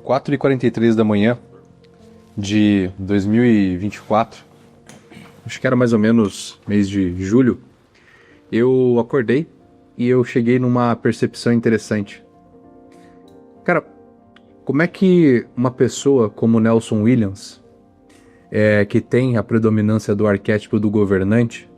4h43 da manhã de 2024, acho que era mais ou menos mês de julho, eu acordei e eu cheguei numa percepção interessante. Cara, como é que uma pessoa como Nelson Williams, que tem a predominância do arquétipo do governante,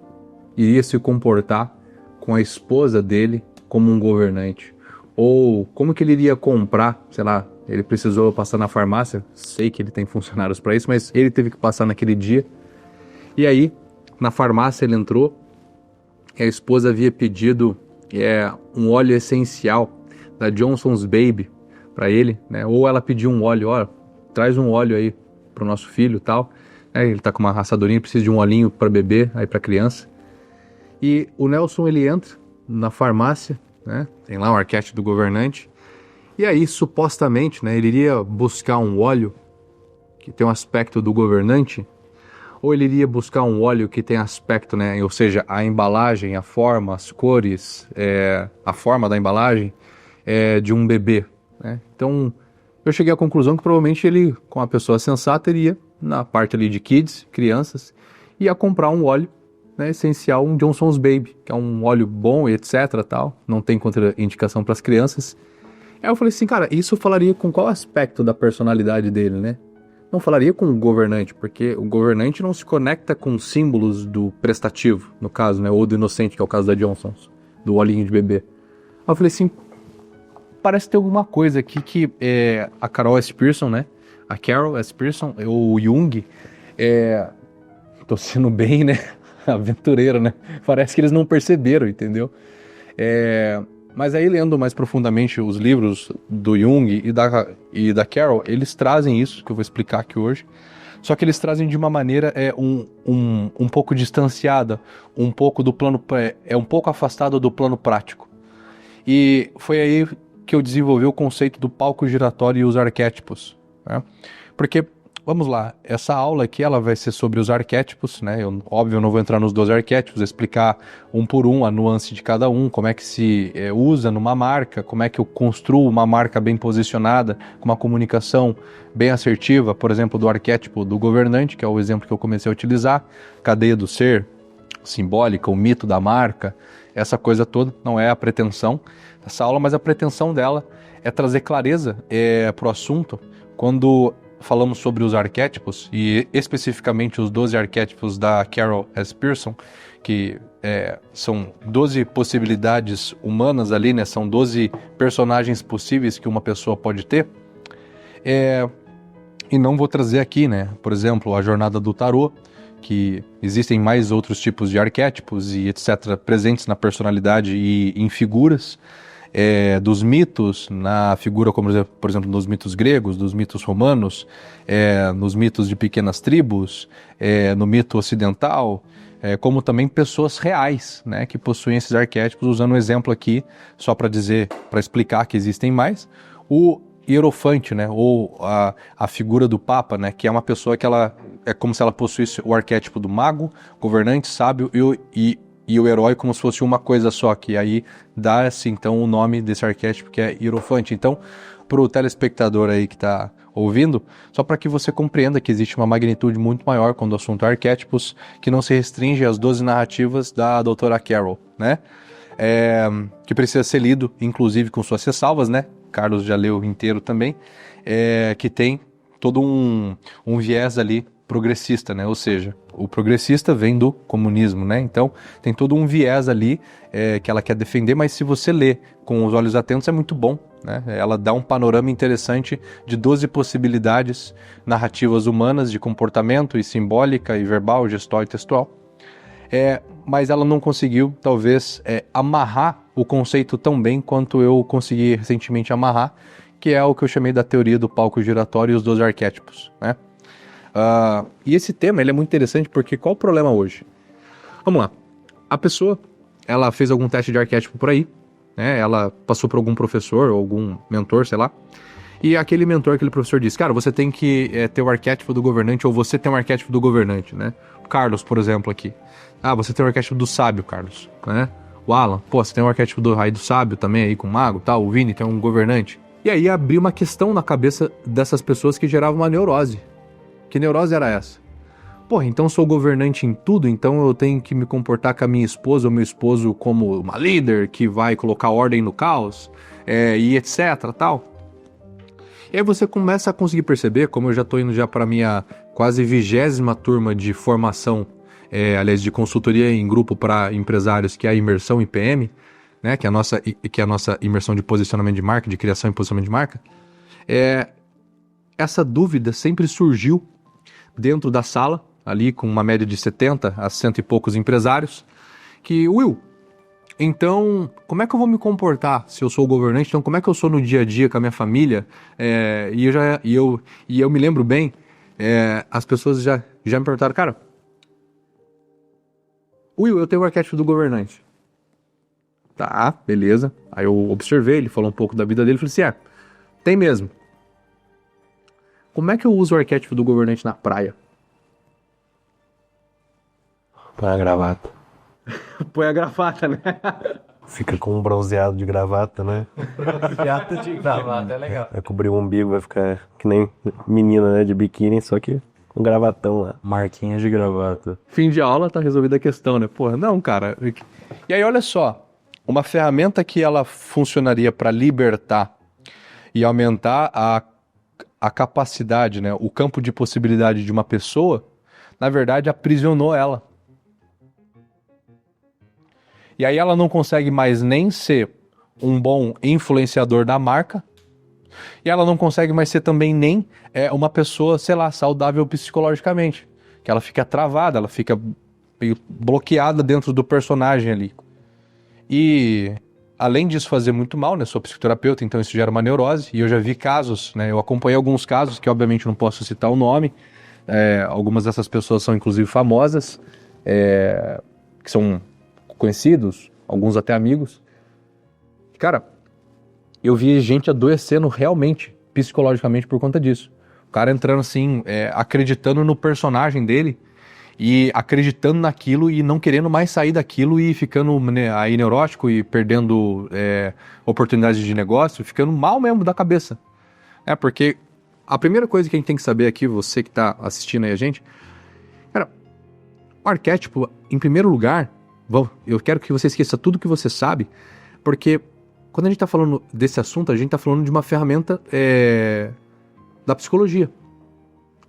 iria se comportar com a esposa dele como um governante? Ou como que ele iria comprar, sei lá, ele precisou passar na farmácia, sei que ele tem funcionários para isso, mas ele teve que passar naquele dia. E aí, na farmácia ele entrou e a esposa havia pedido um óleo essencial da Johnson's Baby para ele, né? Ou ela pediu um óleo, ó, traz um óleo aí pro nosso filho e tal. Ele tá com uma raçadorinha, precisa de um olhinho para beber aí para criança. E o Nelson, ele entra na farmácia, né? Tem lá um arquétipo do governante. E aí, supostamente, né, ele iria buscar um óleo que tem um aspecto do governante, ou ele iria buscar um óleo que tem aspecto, né, ou seja, a embalagem, a forma, as cores, a forma da embalagem de um bebê, né? Então, eu cheguei à conclusão que provavelmente ele, com uma pessoa sensata, iria na parte ali de kids, crianças, ia comprar um óleo, né, essencial, um Johnson's Baby, que é um óleo bom e etc, tal, não tem contraindicação para as crianças. Aí eu falei assim, cara, isso falaria com qual aspecto da personalidade dele, né? Não falaria com o governante, porque o governante não se conecta com símbolos do prestativo, no caso, né? Ou do inocente, que é o caso da Johnson's, do olhinho de bebê. Aí eu falei assim, parece ter alguma coisa aqui que a Carol S. Pearson, né? A Carol S. Pearson, o Jung, tô sendo bem, né? Aventureiro, né? Parece que eles não perceberam, entendeu? Mas aí, lendo mais profundamente os livros do Jung e da Carol, eles trazem isso, que eu vou explicar aqui hoje, só que eles trazem de uma maneira um pouco distanciada, um pouco do plano, um pouco afastada do plano prático. E foi aí que eu desenvolvi o conceito do palco giratório e os arquétipos, né? Porque, vamos lá, essa aula aqui ela vai ser sobre os arquétipos, né? Óbvio, eu não vou entrar nos 12 arquétipos, explicar um por um a nuance de cada um, como é que se usa numa marca, como é que eu construo uma marca bem posicionada, com uma comunicação bem assertiva, por exemplo, do arquétipo do governante, que é o exemplo que eu comecei a utilizar, cadeia do ser, simbólica, o mito da marca, essa coisa toda, não é a pretensão dessa aula, mas a pretensão dela é trazer clareza para o assunto, quando falamos sobre os arquétipos, e especificamente os 12 arquétipos da Carol S. Pearson, que são 12 possibilidades humanas ali, né? São 12 personagens possíveis que uma pessoa pode ter. E não vou trazer aqui, né? Por exemplo, a jornada do tarô, que existem mais outros tipos de arquétipos e etc. presentes na personalidade e em figuras. Dos mitos, na figura como, por exemplo, nos mitos gregos, dos mitos romanos, nos mitos de pequenas tribos, no mito ocidental, como também pessoas reais, né, que possuem esses arquétipos, usando um exemplo aqui, só para explicar que existem mais, o hierofante, né, ou a figura do Papa, né, que é uma pessoa que ela é como se ela possuísse o arquétipo do mago, governante, sábio e o herói como se fosse uma coisa só, que aí dá-se então o nome desse arquétipo que é hierofante. Então, para o telespectador aí que está ouvindo, só para que você compreenda que existe uma magnitude muito maior quando o assunto é arquétipos, que não se restringe às 12 narrativas da doutora Carol, né? Que precisa ser lido, inclusive com suas ressalvas, né? Carlos já leu inteiro também, que tem todo um viés ali progressista, né? Ou seja, o progressista vem do comunismo, né? Então tem todo um viés ali que ela quer defender, mas se você lê com os olhos atentos é muito bom, né? Ela dá um panorama interessante de 12 possibilidades narrativas humanas de comportamento e simbólica e verbal, gestual e textual. Mas ela não conseguiu, talvez, amarrar o conceito tão bem quanto eu consegui recentemente amarrar, que é o que eu chamei da teoria do palco giratório e os 12 arquétipos, né? E esse tema ele é muito interessante porque qual o problema hoje? Vamos lá, a pessoa ela fez algum teste de arquétipo por aí, né? Ela passou por algum professor ou algum mentor, sei lá, e aquele mentor, aquele professor disse, cara, você tem que ter o arquétipo do governante, ou você tem um arquétipo do governante, né? O Carlos, por exemplo, aqui, você tem o arquétipo do sábio, Carlos, né? O Alan, você tem o arquétipo do sábio também aí com o mago, tal, o Vini tem um governante. E aí abriu uma questão na cabeça dessas pessoas que gerava uma neurose. Que neurose era essa? Porra, então eu sou governante em tudo, então eu tenho que me comportar com a minha esposa ou meu esposo como uma líder que vai colocar ordem no caos, e etc, tal. E aí você começa a conseguir perceber, como eu já tô indo já para minha quase 20ª turma de formação, aliás, de consultoria em grupo para empresários, que é a imersão IPM, né, que é a nossa imersão de posicionamento de marca, de criação e posicionamento de marca, essa dúvida sempre surgiu dentro da sala, ali com uma média de 70 a 100 e poucos empresários, que, Will, então, como é que eu vou me comportar se eu sou o governante? Então, como é que eu sou no dia a dia com a minha família? E eu me lembro bem, as pessoas já me perguntaram, cara, Will, eu tenho o arquétipo do governante. Tá, beleza. Aí eu observei, ele falou um pouco da vida dele, falei assim, tem mesmo. Como é que eu uso o arquétipo do governante na praia? Põe a gravata. Põe a gravata, né? Fica com um bronzeado de gravata, né? Piada de gravata, é legal. Vai cobrir o umbigo, vai ficar que nem menina, né? De biquíni, só que com gravatão lá. Marquinhas de gravata. Fim de aula, tá resolvida a questão, né? Porra, não, cara. E aí, olha só. Uma ferramenta que ela funcionaria para libertar e aumentar a capacidade, né? O campo de possibilidade de uma pessoa, na verdade, aprisionou ela. E aí ela não consegue mais nem ser um bom influenciador da marca, e ela não consegue mais ser também nem uma pessoa, sei lá, saudável psicologicamente. Que ela fica travada, ela fica meio bloqueada dentro do personagem ali. E além disso fazer muito mal, né? Sou psicoterapeuta, então isso gera uma neurose, e eu já vi casos, né? Eu acompanhei alguns casos, que obviamente não posso citar o nome, algumas dessas pessoas são inclusive famosas, que são conhecidos, alguns até amigos. Cara, eu vi gente adoecendo realmente, psicologicamente, por conta disso. O cara entrando assim, acreditando no personagem dele e acreditando naquilo e não querendo mais sair daquilo e ficando, né, aí neurótico e perdendo oportunidades de negócio, ficando mal mesmo da cabeça. Porque a primeira coisa que a gente tem que saber aqui, você que tá assistindo aí a gente, cara, o arquétipo, em primeiro lugar, eu quero que você esqueça tudo que você sabe, porque quando a gente está falando desse assunto, a gente está falando de uma ferramenta da psicologia,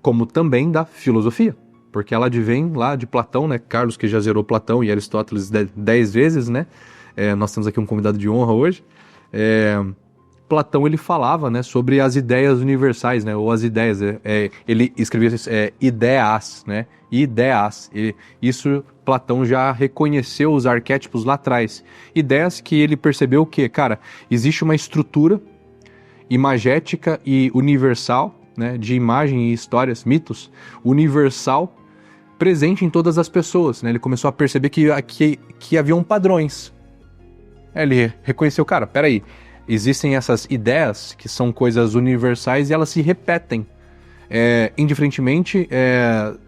como também da filosofia, porque ela advém lá de Platão, né? Carlos, que já zerou Platão e Aristóteles 10 vezes, né? Nós temos aqui um convidado de honra hoje. Platão, ele falava, né, sobre as ideias universais, né, ou as ideias, ele escrevia ideias, né, ideias, isso Platão já reconheceu os arquétipos lá atrás, ideias que ele percebeu que, cara, existe uma estrutura imagética e universal, né, de imagem e histórias, mitos, universal, presente em todas as pessoas, né, ele começou a perceber que haviam padrões, ele reconheceu, cara, peraí, existem essas ideias que são coisas universais e elas se repetem. Indiferentemente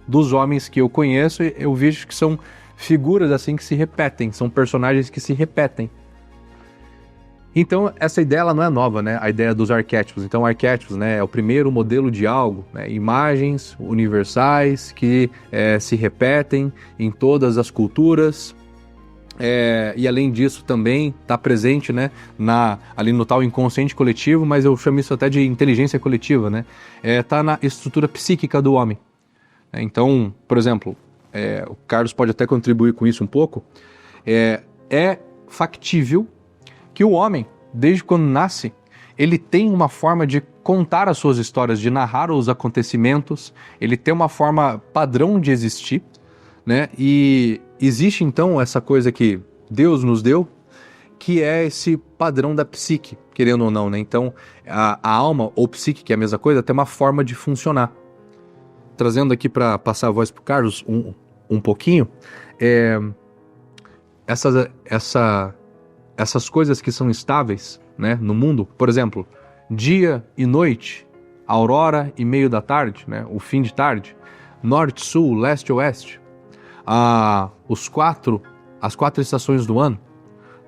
dos homens que eu conheço, eu vejo que são figuras assim que se repetem, são personagens que se repetem. Então, essa ideia ela não é nova, né? A ideia dos arquétipos. Então, arquétipos, né, é o primeiro modelo de algo, né? Imagens universais que se repetem em todas as culturas. E além disso também está presente, né, ali no tal inconsciente coletivo, mas eu chamo isso até de inteligência coletiva, né? Tá na estrutura psíquica do homem. Então, por exemplo, o Carlos pode até contribuir com isso um pouco, é factível que o homem, desde quando nasce, ele tem uma forma de contar as suas histórias, de narrar os acontecimentos, ele tem uma forma padrão de existir, né? E existe então essa coisa que Deus nos deu, que é esse padrão da psique, querendo ou não, né? Então a alma ou psique, que é a mesma coisa, tem uma forma de funcionar. Trazendo aqui para passar a voz para o Carlos um pouquinho, essas coisas que são estáveis, né, no mundo, por exemplo, dia e noite, aurora e meio da tarde, né, o fim de tarde, norte, sul, leste, oeste, as 4 estações do ano,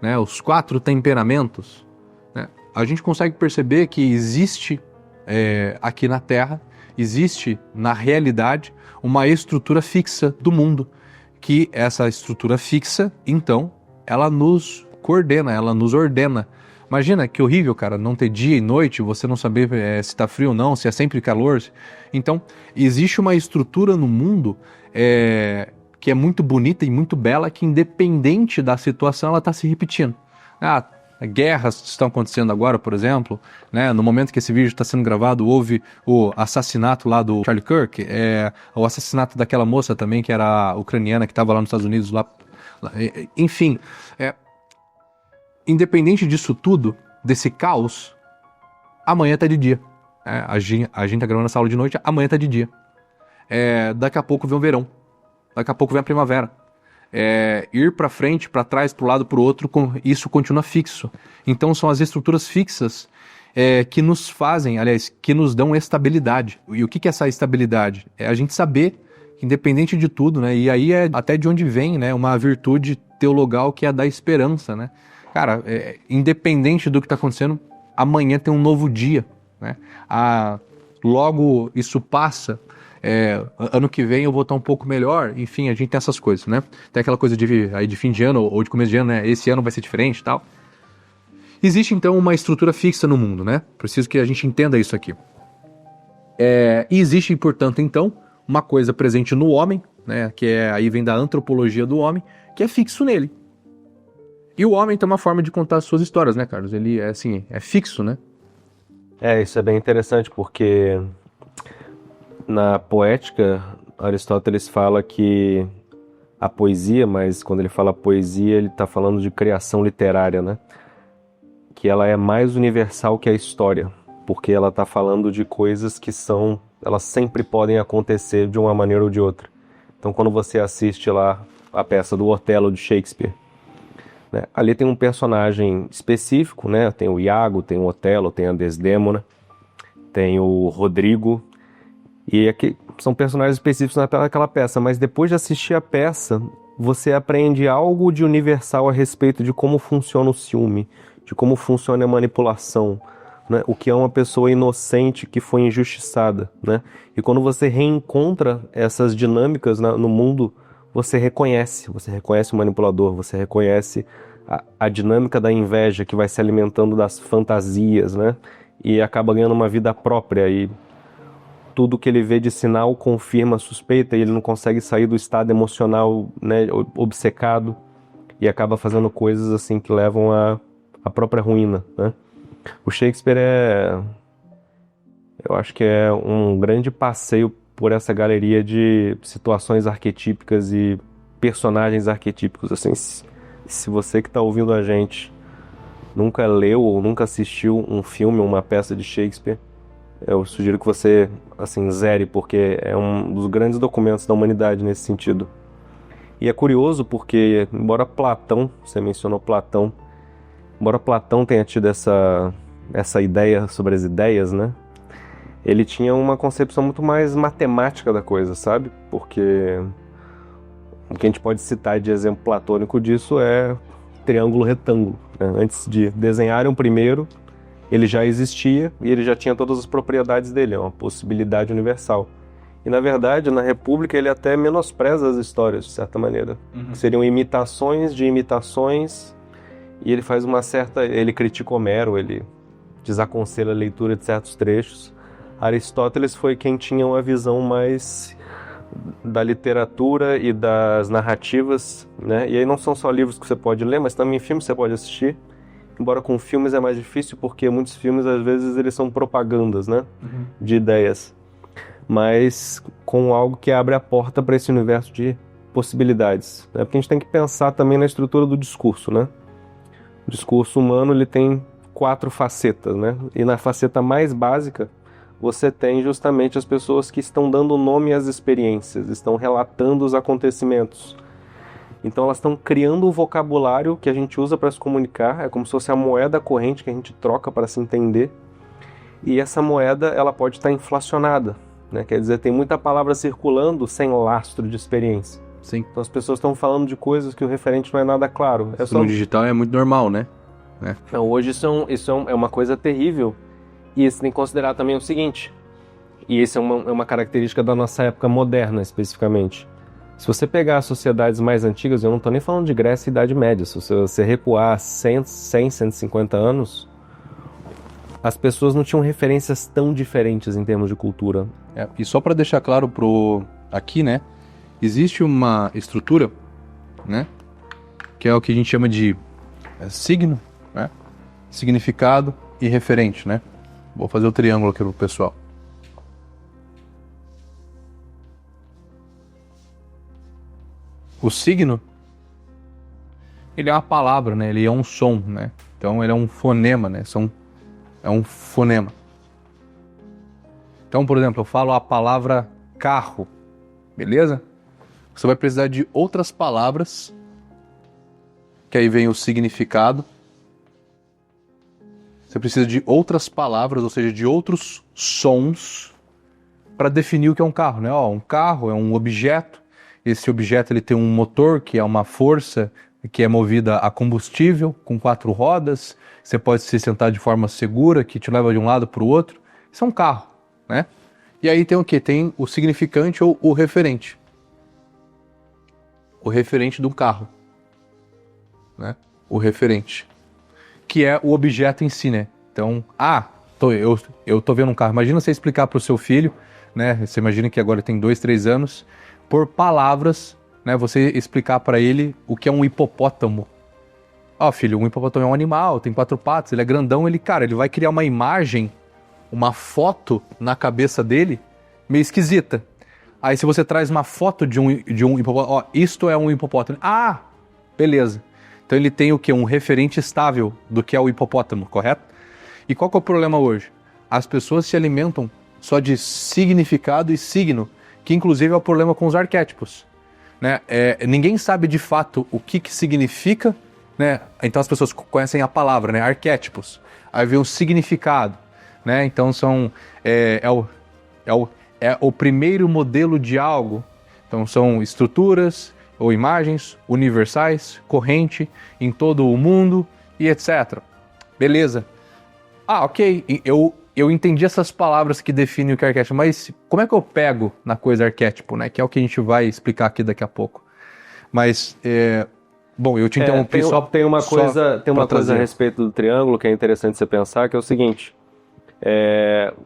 né, os 4 temperamentos, né, a gente consegue perceber que existe aqui na Terra, existe na realidade uma estrutura fixa do mundo, que essa estrutura fixa, então, ela nos coordena, ela nos ordena. Imagina que horrível, cara, não ter dia e noite, você não saber se tá frio ou não, se é sempre calor. Então, existe uma estrutura no mundo que é muito bonita e muito bela, que independente da situação, ela está se repetindo. Guerras estão acontecendo agora, por exemplo, né? No momento que esse vídeo está sendo gravado, houve o assassinato lá do Charlie Kirk, o assassinato daquela moça também, que era ucraniana, que estava lá nos Estados Unidos, lá. Enfim, independente disso tudo, desse caos, amanhã tá de dia. A gente tá gravando essa aula de noite, amanhã tá de dia. Daqui a pouco vem o verão. Daqui a pouco vem a primavera. Ir para frente, para trás, para o lado, para o outro, isso continua fixo. Então são as estruturas fixas que nos fazem, aliás, que nos dão estabilidade. E o que é essa estabilidade? É a gente saber, independente de tudo, né? E aí é até de onde vem, né, uma virtude teologal, que é a da esperança, né? Cara, independente do que está acontecendo, amanhã tem um novo dia, né? Logo isso passa. Ano que vem eu vou estar um pouco melhor. Enfim, a gente tem essas coisas, né? Tem aquela coisa de fim de ano ou de começo de ano, né? Esse ano vai ser diferente e tal. Existe então uma estrutura fixa no mundo, né? Preciso que a gente entenda isso aqui. E existe, portanto, então, uma coisa presente no homem, né? Que aí vem da antropologia do homem, que é fixo nele. E o homem tem uma forma de contar as suas histórias, né, Carlos? Ele é fixo, né? Isso é bem interessante, porque na poética, Aristóteles fala que a poesia, mas quando ele fala poesia, ele está falando de criação literária, né? Que ela é mais universal que a história, porque ela está falando de coisas que elas sempre podem acontecer de uma maneira ou de outra. Então, quando você assiste lá a peça do Otelo de Shakespeare, né, ali tem um personagem específico, né? Tem o Iago, tem o Otelo, tem a Desdémona, tem o Rodrigo. E aqui são personagens específicos naquela peça, mas depois de assistir a peça, você aprende algo de universal a respeito de como funciona o ciúme, de como funciona a manipulação, né? O que é uma pessoa inocente que foi injustiçada, né? E quando você reencontra essas dinâmicas no mundo, você reconhece o manipulador, você reconhece a dinâmica da inveja que vai se alimentando das fantasias, né? E acaba ganhando uma vida própria e tudo que ele vê de sinal confirma a suspeita e ele não consegue sair do estado emocional, né, obcecado, e acaba fazendo coisas assim que levam à própria ruína, né? O Shakespeare eu acho que é um grande passeio por essa galeria de situações arquetípicas e personagens arquetípicos. Assim, se você que está ouvindo a gente nunca leu ou nunca assistiu um filme ou uma peça de Shakespeare, eu sugiro que você, assim, zere, porque é um dos grandes documentos da humanidade nesse sentido. E é curioso porque, embora Platão, você mencionou Platão, embora Platão tenha tido essa ideia sobre as ideias, né? Ele tinha uma concepção muito mais matemática da coisa, sabe? Porque o que a gente pode citar de exemplo platônico disso é triângulo retângulo, né? Antes de desenharem o primeiro, ele já existia e ele já tinha todas as propriedades dele, é uma possibilidade universal. E na verdade, na República, ele até menospreza as histórias, de certa maneira. Seriam imitações de imitações, e ele faz ele critica Homero, ele desaconselha a leitura de certos trechos. Aristóteles foi quem tinha uma visão mais da literatura e das narrativas, né? E aí não são só livros que você pode ler, mas também filmes que você pode assistir. Embora com filmes é mais difícil, porque muitos filmes, às vezes, eles são propagandas, né? De ideias. Mas com algo que abre a porta para esse universo de possibilidades, né? Porque a gente tem que pensar também na estrutura do discurso, né? O discurso humano, ele tem 4 facetas, né? E na faceta mais básica, você tem justamente as pessoas que estão dando nome às experiências, estão relatando os acontecimentos. Então elas estão criando o vocabulário que a gente usa para se comunicar, é como se fosse a moeda corrente que a gente troca para se entender. E essa moeda, ela pode estar inflacionada, né? Quer dizer, tem muita palavra circulando sem lastro de experiência. Sim. Então as pessoas estão falando de coisas que o referente não é nada claro. No digital é muito normal, né? né? Então, hoje é uma coisa terrível. E você tem que considerar também o seguinte, e isso é uma característica da nossa época moderna, especificamente. Se você pegar as sociedades mais antigas, eu não estou nem falando de Grécia e Idade Média, se você recuar 100, 150 anos, as pessoas não tinham referências tão diferentes em termos de cultura. E só para deixar claro aqui, né? Existe uma estrutura, né? Que é o que a gente chama de signo, né? Significado e referente, né? Vou fazer o triângulo aqui pro pessoal. O signo, ele é uma palavra, né? Ele é um som, né? Então ele é um fonema, né? É um fonema. Então, por exemplo, eu falo a palavra carro, beleza? Você vai precisar de outras palavras, que aí vem o significado. Você precisa de outras palavras, ou seja, de outros sons, para definir o que é um carro, né? Um carro é um objeto. Esse objeto ele tem um motor, que é uma força que é movida a combustível, com 4 rodas. Você pode se sentar de forma segura, que te leva de um lado para o outro. Isso é um carro, né? E aí tem o quê? Tem o significante ou o referente. O referente do carro, né? O referente, que é o objeto em si, né? Então, eu tô vendo um carro. Imagina você explicar para o seu filho, né? Você imagina que agora ele tem 2, 3 anos, por palavras, né? Você explicar para ele o que é um hipopótamo. Filho, um hipopótamo é um animal, tem 4 patas, ele é grandão, ele vai criar uma imagem, uma foto na cabeça dele, meio esquisita. Aí se você traz uma foto de um hipopótamo, isto é um hipopótamo. Beleza. Então ele tem o quê? Um referente estável do que é o hipopótamo, correto? E qual que é o problema hoje? As pessoas se alimentam só de significado e signo, que inclusive é o problema com os arquétipos, né? Ninguém sabe de fato o que significa, né? Então as pessoas conhecem a palavra, né? Arquétipos. Aí vem o significado, né? Então é o primeiro modelo de algo. Então são estruturas ou imagens universais, corrente em todo o mundo e etc. Beleza. Ok, eu entendi essas palavras que definem o que é arquétipo, mas como é que eu pego na coisa arquétipo, né? Que é o que a gente vai explicar aqui daqui a pouco. Mas, bom, eu te interrompi tem uma coisa a respeito do triângulo que é interessante você pensar, que é o seguinte.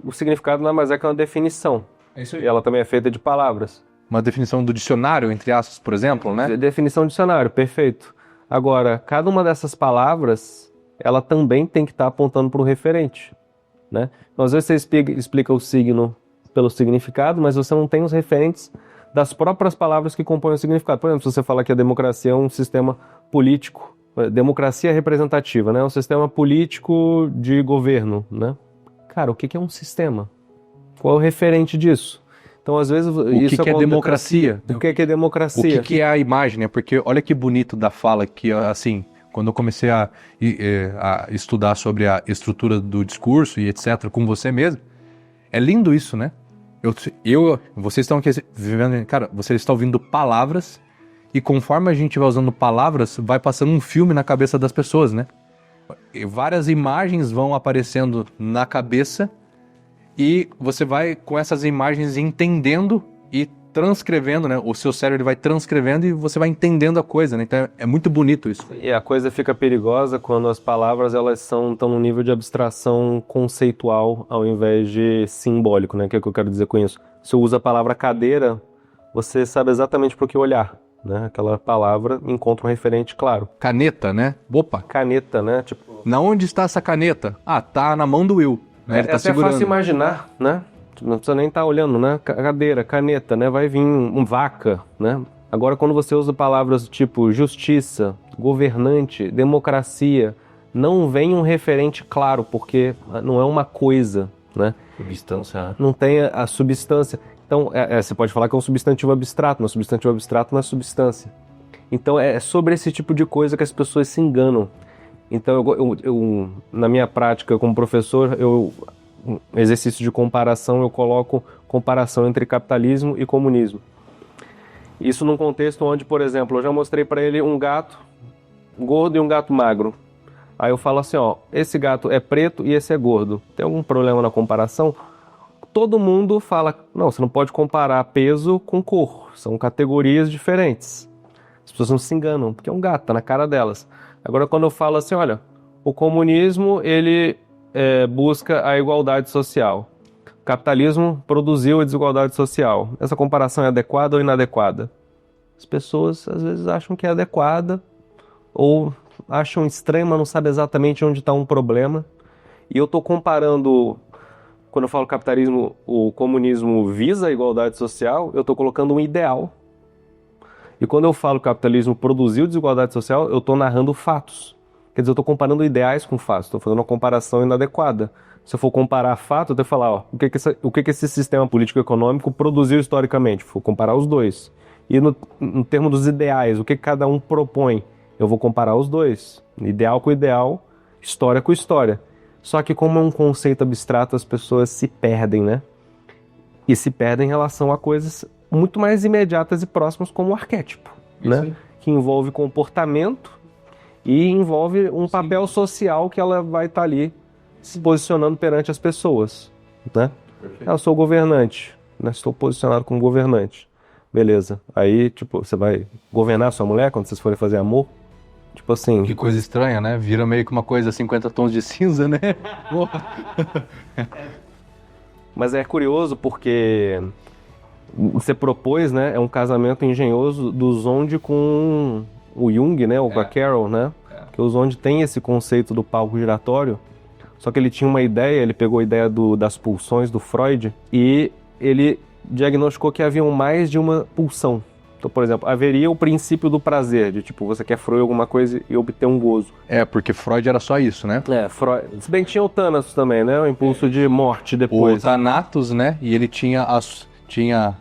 O significado nada mais é que uma definição. É isso aí. E ela também é feita de palavras. Uma definição do dicionário, entre aspas, por exemplo, né? Definição do dicionário, perfeito. Agora, cada uma dessas palavras, ela também tem que estar apontando para um referente, né? Então, às vezes você explica o signo pelo significado, mas você não tem os referentes das próprias palavras que compõem o significado. Por exemplo, se você fala que a democracia é um sistema político, democracia representativa, né? Um sistema político de governo, né? Cara, o que é um sistema? Qual é o referente disso? Então, às vezes... O que é democracia? O que é democracia? O que é a imagem, né? Porque olha que bonito da fala que, assim, quando eu comecei a estudar sobre a estrutura do discurso e etc. com você mesmo, é lindo isso, né? Vocês estão aqui vivendo... Cara, vocês estão ouvindo palavras e conforme a gente vai usando palavras, vai passando um filme na cabeça das pessoas, né? E várias imagens vão aparecendo na cabeça e você vai com essas imagens entendendo e transcrevendo, né? O seu cérebro vai transcrevendo e você vai entendendo a coisa, né? Então é muito bonito isso. E a coisa fica perigosa quando as palavras elas estão num nível de abstração conceitual ao invés de simbólico, né? O que é que eu quero dizer com isso? Se eu uso a palavra cadeira, você sabe exatamente para o que olhar, né? Aquela palavra encontra um referente claro. Caneta, né? Opa! Caneta, né? Tipo... Na onde está essa caneta? Tá na mão do Will. Né? Ele tá segurando. É fácil imaginar, né? Não precisa nem estar olhando, né? Cadeira, caneta, né? Vai vir vaca, né? Agora, quando você usa palavras tipo justiça, governante, democracia, não vem um referente claro, porque não é uma coisa, né? Substância. Não tem a substância. Então, você pode falar que é um substantivo abstrato, mas substantivo abstrato não é substância. Então, é sobre esse tipo de coisa que as pessoas se enganam. Então, eu na minha prática como professor, exercício de comparação, eu coloco comparação entre capitalismo e comunismo. Isso num contexto onde, por exemplo, eu já mostrei para ele um gato gordo e um gato magro. Aí eu falo assim, ó, esse gato é preto e esse é gordo. Tem algum problema na comparação? Todo mundo fala, não, você não pode comparar peso com cor, são categorias diferentes. As pessoas não se enganam, porque é um gato, tá na cara delas. Agora, quando eu falo assim, olha, o comunismo, ele busca a igualdade social. O capitalismo produziu a desigualdade social. Essa comparação é adequada ou inadequada? As pessoas, às vezes, acham que é adequada ou acham estranho, mas não sabem exatamente onde está um problema. E eu estou comparando, quando eu falo capitalismo, o comunismo visa a igualdade social, eu estou colocando um ideal. E quando eu falo que o capitalismo produziu desigualdade social, eu estou narrando fatos. Quer dizer, eu estou comparando ideais com fatos, estou fazendo uma comparação inadequada. Se eu for comparar fatos, eu tenho que falar, ó, o que esse sistema político-econômico produziu historicamente. Vou comparar os dois. E no termo dos ideais, o que cada um propõe? Eu vou comparar os dois. Ideal com ideal, história com história. Só que como é um conceito abstrato, as pessoas se perdem, né? E se perdem em relação a coisas muito mais imediatas e próximas, como o arquétipo, né? Que envolve comportamento e envolve um papel social que ela vai estar ali se posicionando perante as pessoas, né? Eu sou governante, né? Estou posicionado como governante. Beleza. Aí, tipo, você vai governar sua mulher quando vocês forem fazer amor? Tipo assim... Que coisa estranha, né? Vira meio que uma coisa 50 tons de cinza, né? Mas é curioso porque você propôs, né? É um casamento engenhoso do Zonde com o Jung, né? Ou com a Carol, né? Que o Zonde tem esse conceito do palco giratório, só que ele tinha uma ideia, ele pegou a ideia das pulsões do Freud e ele diagnosticou que haviam mais de uma pulsão. Então, por exemplo, haveria o princípio do prazer, de tipo, você quer fruir alguma coisa e obter um gozo. Porque Freud era só isso, né? Freud. Se bem que tinha o Thanatos também, né? O impulso de morte depois. O Thanatos, né? E ele tinha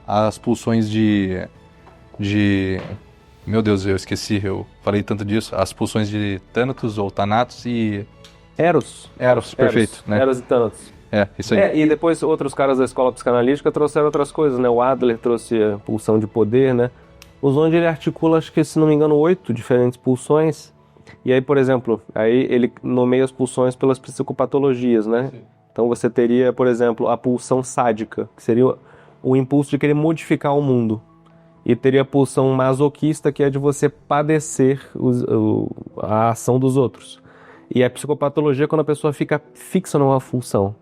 as pulsões de... Meu Deus, eu esqueci, eu falei tanto disso. As pulsões de Thanatos ou Thanatos e... Eros, perfeito, né? Eros e Thanatos. Isso aí. E depois outros caras da escola psicanalítica trouxeram outras coisas, né? O Adler trouxe a pulsão de poder, né? O Zonde, ele articula, acho que, se não me engano, 8 diferentes pulsões. E aí, por exemplo, aí ele nomeia as pulsões pelas psicopatologias, né? Sim. Então você teria, por exemplo, a pulsão sádica, que seria o impulso de querer modificar o mundo. E teria a pulsão masoquista, que é de você padecer a ação dos outros. E a psicopatologia é quando a pessoa fica fixa numa função.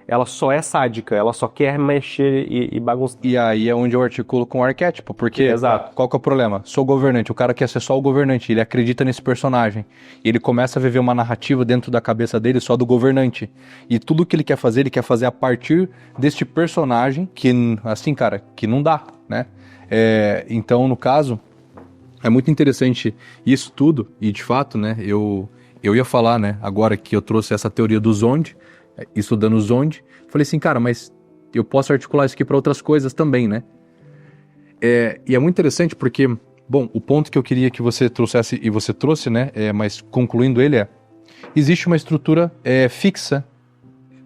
Ela só é sádica, ela só quer mexer e bagunçar. E aí é onde eu articulo com o arquétipo, porque Exato. Qual que é o problema? Sou governante, o cara quer ser só o governante, ele acredita nesse personagem. E ele começa a viver uma narrativa dentro da cabeça dele só do governante. E tudo que ele quer fazer a partir deste personagem que, assim, cara, que não dá, né? Então, no caso, é muito interessante isso tudo, e de fato, né, eu ia falar, né, agora que eu trouxe essa teoria do Zonde, estudando o Zonde, falei assim, cara, mas eu posso articular isso aqui para outras coisas também, né? E é muito interessante porque, bom, o ponto que eu queria que você trouxesse, e você trouxe, né, mas concluindo ele existe uma estrutura fixa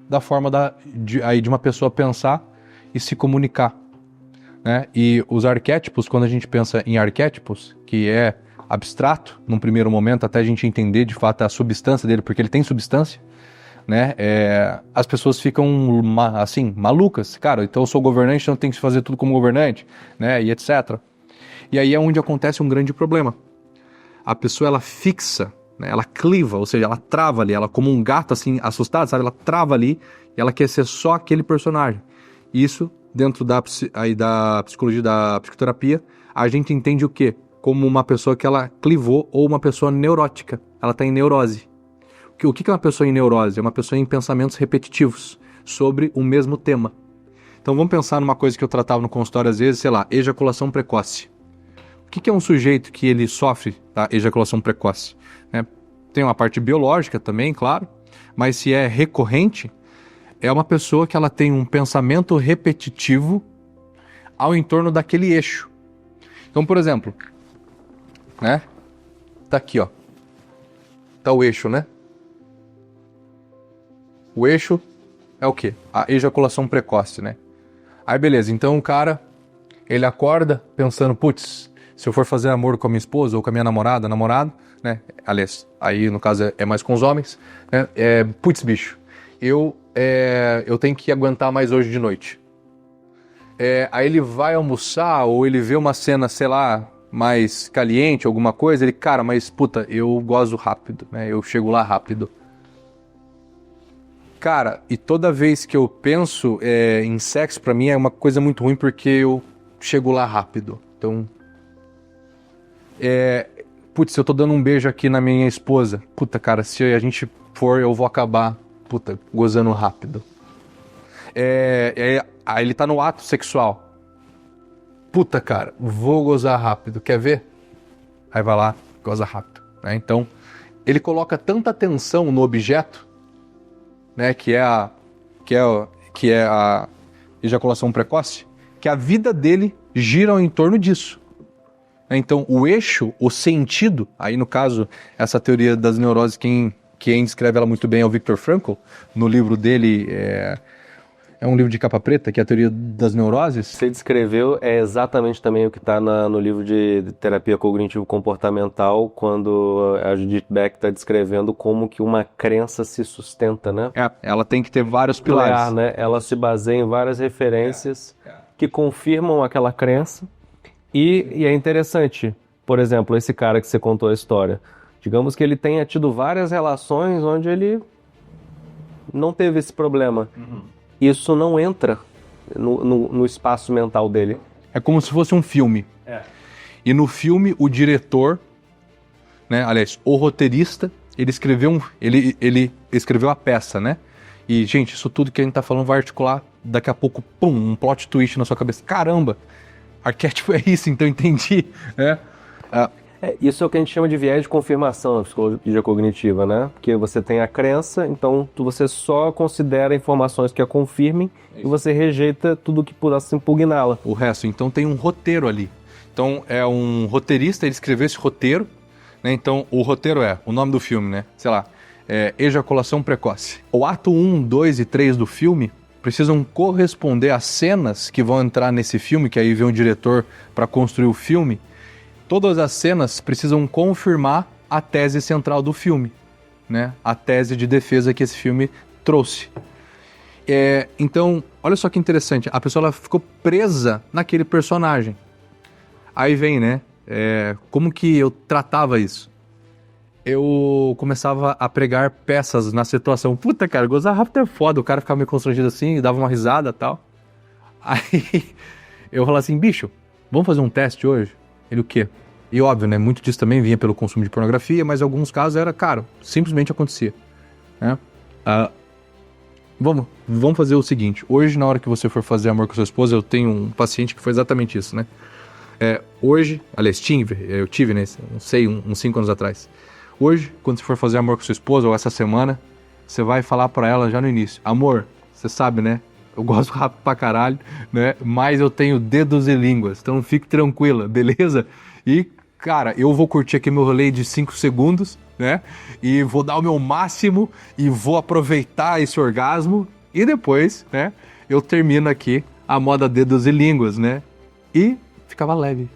da forma de uma pessoa pensar e se comunicar, né? E os arquétipos, quando a gente pensa em arquétipos, que é abstrato, num primeiro momento, até a gente entender de fato a substância dele, porque ele tem substância, né? As pessoas ficam assim, malucas. Cara, então eu sou governante, então eu tenho que fazer tudo como governante, né? E etc. E aí é onde acontece um grande problema. A pessoa, ela fixa, né? Ela cliva, ou seja, ela trava ali, ela como um gato assim, assustado, sabe? Ela trava ali e ela quer ser só aquele personagem. Isso, dentro da psicologia, da psicoterapia, a gente entende o quê? Como uma pessoa que ela clivou ou uma pessoa neurótica. Ela está em neurose. O que é uma pessoa em neurose? É uma pessoa em pensamentos repetitivos sobre o mesmo tema. Então vamos pensar numa coisa que eu tratava no consultório às vezes, sei lá, ejaculação precoce. O que é um sujeito que ele sofre da ejaculação precoce? Tem uma parte biológica também, claro, mas se é recorrente, é uma pessoa que ela tem um pensamento repetitivo ao entorno daquele eixo. Então, por exemplo, né? Tá aqui, ó. Tá o eixo, né? O eixo é o quê? A ejaculação precoce, né? Aí beleza, então o cara, ele acorda pensando, putz, se eu for fazer amor com a minha esposa ou com a minha namorado, né? Aliás, aí no caso é mais com os homens, né? Putz, bicho, eu tenho que aguentar mais hoje de noite. Aí ele vai almoçar ou ele vê uma cena, sei lá, mais caliente, alguma coisa, ele, cara, mas puta, eu gozo rápido, né? Eu chego lá rápido. Cara, e toda vez que eu penso em sexo, pra mim é uma coisa muito ruim porque eu chego lá rápido. Então, putz, se eu tô dando um beijo aqui na minha esposa, puta, cara, se a gente for, eu vou acabar, puta, gozando rápido. Aí ele tá no ato sexual. Puta, cara, vou gozar rápido, quer ver? Aí vai lá, goza rápido, né? Então, ele coloca tanta atenção no objeto, né, que é a ejaculação precoce, que a vida dele gira em torno disso. Então, o eixo, o sentido, aí no caso, essa teoria das neuroses, quem descreve ela muito bem é o Viktor Frankl. No livro dele, é um livro de capa preta, que é a teoria das neuroses. Você descreveu exatamente também o que está no livro de terapia cognitivo-comportamental, quando a Judith Beck está descrevendo como que uma crença se sustenta, né? Ela tem que ter vários pilares. Né? Ela se baseia em várias referências que confirmam aquela crença. E é interessante, por exemplo, esse cara que você contou a história. Digamos que ele tenha tido várias relações onde ele não teve esse problema. Isso não entra no espaço mental dele. É como se fosse um filme. E no filme, o diretor, né, aliás, o roteirista, ele escreveu a peça, né? E, gente, isso tudo que a gente tá falando vai articular daqui a pouco, pum, um plot twist na sua cabeça. Caramba, arquétipo é isso, então entendi, né? Isso é o que a gente chama de viés de confirmação na psicologia cognitiva, né? Porque você tem a crença, então você só considera informações que a confirmem e você rejeita tudo que pudesse impugná-la. O resto, então tem um roteiro ali. Então é um roteirista, ele escreveu esse roteiro, né? Então o roteiro o nome do filme, né? Sei lá, ejaculação precoce. O ato 1, 2 e 3 do filme precisam corresponder às cenas que vão entrar nesse filme, que aí vem o diretor para construir o filme. Todas as cenas precisam confirmar a tese central do filme, né? A tese de defesa que esse filme trouxe. Então, olha só que interessante, a pessoa ela ficou presa naquele personagem. Aí vem, né? Como que eu tratava isso? Eu começava a pregar peças na situação. Puta, cara, gozar rápido é foda. O cara ficava meio constrangido assim, dava uma risada e tal. Aí eu falava assim, bicho, vamos fazer um teste hoje? Ele o quê? E óbvio, né? Muito disso também vinha pelo consumo de pornografia, mas em alguns casos era, cara, simplesmente acontecia. Né? Vamos fazer o seguinte. Hoje, na hora que você for fazer amor com sua esposa, eu tenho um paciente que foi exatamente isso, né? Hoje, aliás, eu tive, né? Não sei, uns 5 anos atrás. Hoje, quando você for fazer amor com sua esposa, ou essa semana, você vai falar pra ela já no início. Amor, você sabe, né? Eu gosto rápido pra caralho, né? Mas eu tenho dedos e línguas, então fique tranquila, beleza? E, cara, eu vou curtir aqui meu rolê de 5 segundos, né? E vou dar o meu máximo e vou aproveitar esse orgasmo. E depois, né? Eu termino aqui a moda dedos e línguas, né? E ficava leve.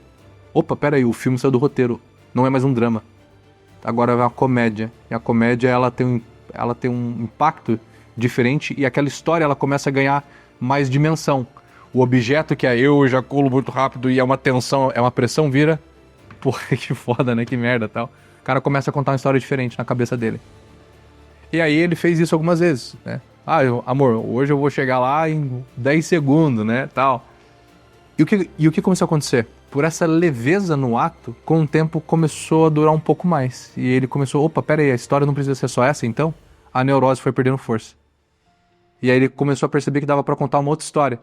Opa, peraí, o filme saiu do roteiro. Não é mais um drama. Agora é uma comédia. E a comédia, ela tem um impacto diferente e aquela história, ela começa a ganhar mais dimensão. O objeto que eu ejaculo muito rápido e é uma tensão, é uma pressão, vira... Porra, que foda, né? Que merda, tal. O cara começa a contar uma história diferente na cabeça dele. E aí ele fez isso algumas vezes, né? Amor, hoje eu vou chegar lá em 10 segundos, né? Tal. E o que começou a acontecer? Por essa leveza no ato, com o tempo começou a durar um pouco mais. E ele começou, opa, pera aí, a história não precisa ser só essa, então? A neurose foi perdendo força. E aí ele começou a perceber que dava pra contar uma outra história.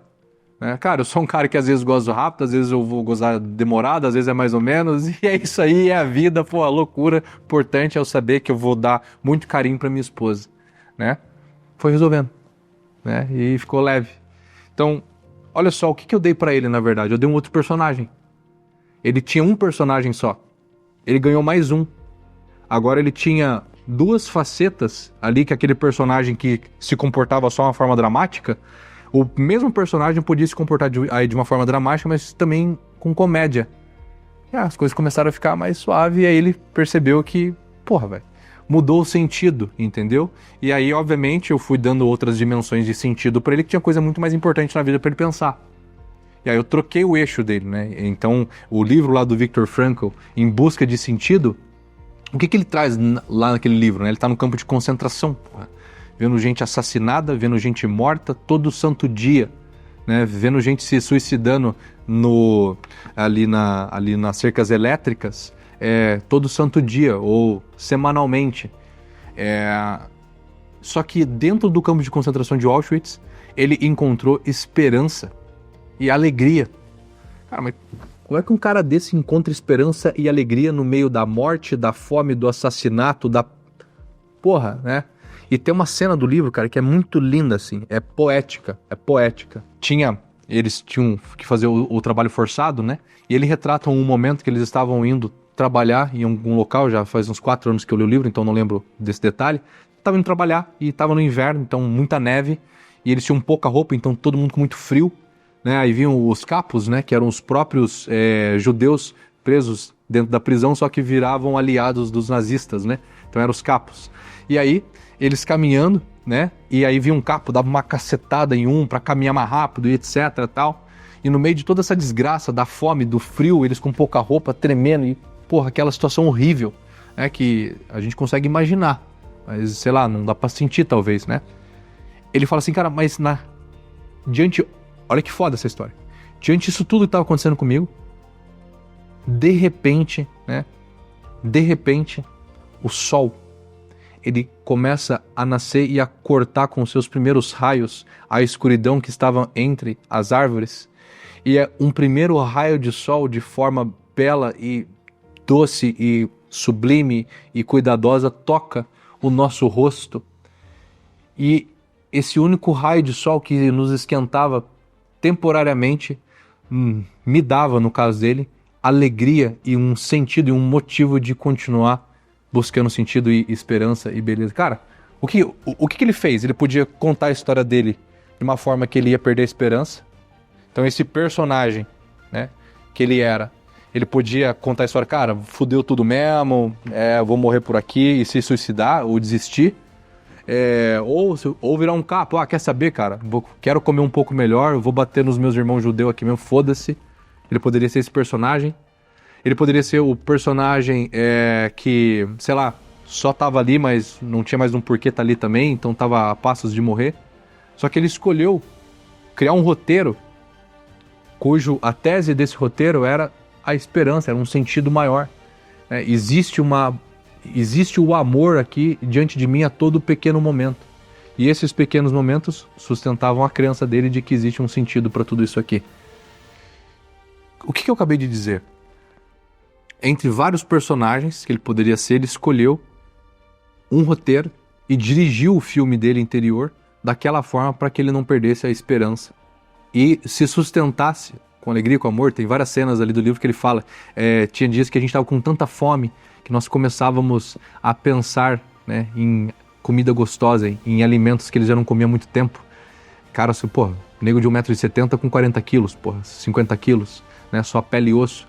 Né? Cara, eu sou um cara que às vezes gozo rápido, às vezes eu vou gozar demorado, às vezes é mais ou menos. E é isso aí, é a vida, pô, a loucura. Importante é eu saber que eu vou dar muito carinho pra minha esposa. Né? Foi resolvendo. Né? E ficou leve. Então, olha só, o que eu dei pra ele, na verdade? Eu dei um outro personagem. Ele tinha um personagem só. Ele ganhou mais um. Agora ele tinha 2 facetas ali, que aquele personagem que se comportava só de uma forma dramática, o mesmo personagem podia se comportar de uma forma dramática, mas também com comédia. E as coisas começaram a ficar mais suave e aí ele percebeu que, porra, velho, mudou o sentido, entendeu? E aí, obviamente, eu fui dando outras dimensões de sentido pra ele, que tinha coisa muito mais importante na vida pra ele pensar. E aí eu troquei o eixo dele, né? Então, o livro lá do Viktor Frankl, Em Busca de Sentido, o que ele traz lá naquele livro, né? Ele tá no campo de concentração, porra. Vendo gente assassinada, vendo gente morta todo santo dia, né? Vendo gente se suicidando ali nas cercas elétricas todo santo dia ou semanalmente. Só que dentro do campo de concentração de Auschwitz, ele encontrou esperança e alegria. Cara, mas como é que um cara desse encontra esperança e alegria no meio da morte, da fome, do assassinato, da... Porra, né? E tem uma cena do livro, cara, que é muito linda, assim. É poética. Eles tinham que fazer o trabalho forçado, né? E ele retrata um momento que eles estavam indo trabalhar em algum local, já faz uns 4 anos que eu li o livro, então não lembro desse detalhe. Estavam indo trabalhar e estava no inverno, então muita neve. E eles tinham pouca roupa, então todo mundo com muito frio. Né, aí vinham os capos, né, que eram os próprios judeus presos dentro da prisão, só que viravam aliados dos nazistas, né? Então eram os capos. E aí, eles caminhando, né? E aí vinha um capo, dava uma cacetada em um para caminhar mais rápido e etc, tal. E no meio de toda essa desgraça, da fome, do frio, eles com pouca roupa, tremendo e, porra, aquela situação horrível, né, que a gente consegue imaginar. Mas, sei lá, não dá para sentir, talvez, né? Ele fala assim, cara, mas diante... Olha que foda essa história. Diante disso tudo que estava acontecendo comigo, de repente, né? De repente, o sol, ele começa a nascer e a cortar com seus primeiros raios a escuridão que estava entre as árvores. E é um primeiro raio de sol de forma bela e doce e sublime e cuidadosa toca o nosso rosto. E esse único raio de sol que nos esquentava temporariamente me dava, no caso dele, alegria e um sentido e um motivo de continuar buscando sentido e esperança e beleza. Cara, o que ele fez? Ele podia contar a história dele de uma forma que ele ia perder a esperança. Então esse personagem, né, que ele podia contar a história, cara, fudeu tudo mesmo, vou morrer por aqui e se suicidar ou desistir. Ou virar um capo, quer saber, cara, quero comer um pouco melhor, vou bater nos meus irmãos judeus aqui mesmo, foda-se. Ele poderia ser esse personagem. Ele poderia ser o personagem que, sei lá, só tava ali, mas não tinha mais um porquê tá ali também, então tava a passos de morrer. Só que ele escolheu criar um roteiro cujo a tese desse roteiro era a esperança, era um sentido maior. Existe o amor aqui diante de mim a todo pequeno momento. E esses pequenos momentos sustentavam a crença dele de que existe um sentido para tudo isso aqui. O que eu acabei de dizer? Entre vários personagens que ele poderia ser, ele escolheu um roteiro e dirigiu o filme dele interior daquela forma para que ele não perdesse a esperança e se sustentasse com alegria, com amor. Tem várias cenas ali do livro que ele fala, tinha dias que a gente estava com tanta fome que nós começávamos a pensar, né, em comida gostosa, em alimentos que eles já não comiam há muito tempo. Cara, assim, nego de 1,70 m com 40 quilos, 50 quilos, né, só pele e osso.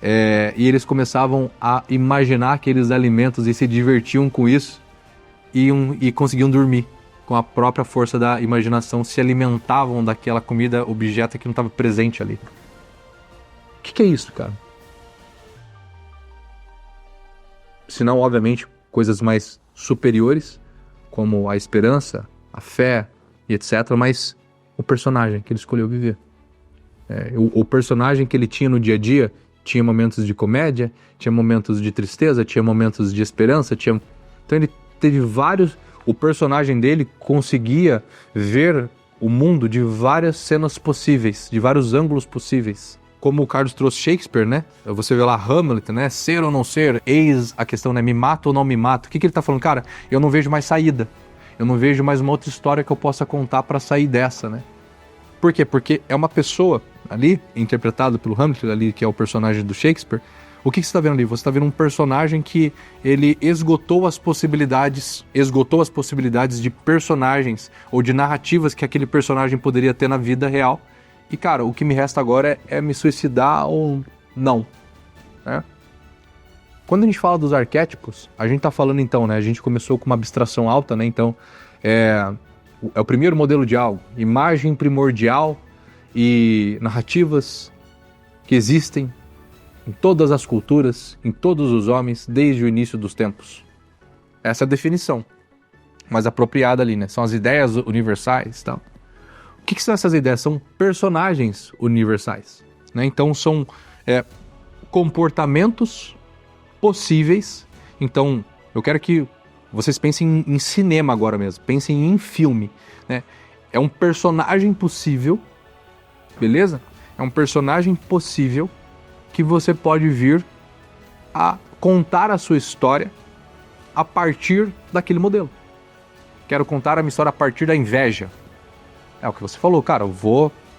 E eles começavam a imaginar aqueles alimentos e se divertiam com isso e conseguiam dormir com a própria força da imaginação, se alimentavam daquela comida objeta que não estava presente ali. O que é isso, cara? Senão, obviamente, coisas mais superiores, como a esperança, a fé e etc., mas o personagem que ele escolheu viver. O personagem que ele tinha no dia a dia tinha momentos de comédia, tinha momentos de tristeza, tinha momentos de esperança, Então ele teve vários... O personagem dele conseguia ver o mundo de várias cenas possíveis, de vários ângulos possíveis. Como o Carlos trouxe Shakespeare, né? Você vê lá Hamlet, né? Ser ou não ser, eis a questão, né? Me mato ou não me mato. O que ele tá falando? Cara, eu não vejo mais saída. Eu não vejo mais uma outra história que eu possa contar para sair dessa, né? Por quê? Porque é uma pessoa ali, interpretado pelo Hamlet ali, que é o personagem do Shakespeare. O que você está vendo ali? Você está vendo um personagem que ele esgotou as possibilidades de personagens ou de narrativas que aquele personagem poderia ter na vida real. E, cara, o que me resta agora é me suicidar ou não. né? Quando a gente fala dos arquétipos, a gente tá falando então, né? A gente começou com uma abstração alta, né? Então, é o primeiro modelo de algo, imagem primordial e narrativas que existem em todas as culturas, em todos os homens, desde o início dos tempos. Essa é a definição mais apropriada ali, né? São as ideias universais e tal. O que são essas ideias? São personagens universais, né? Então são comportamentos possíveis. Então eu quero que vocês pensem em cinema agora mesmo, pensem em filme, né? É um personagem possível, beleza? É um personagem possível que você pode vir a contar a sua história a partir daquele modelo. Quero contar a minha história a partir da inveja. É o que você falou, cara,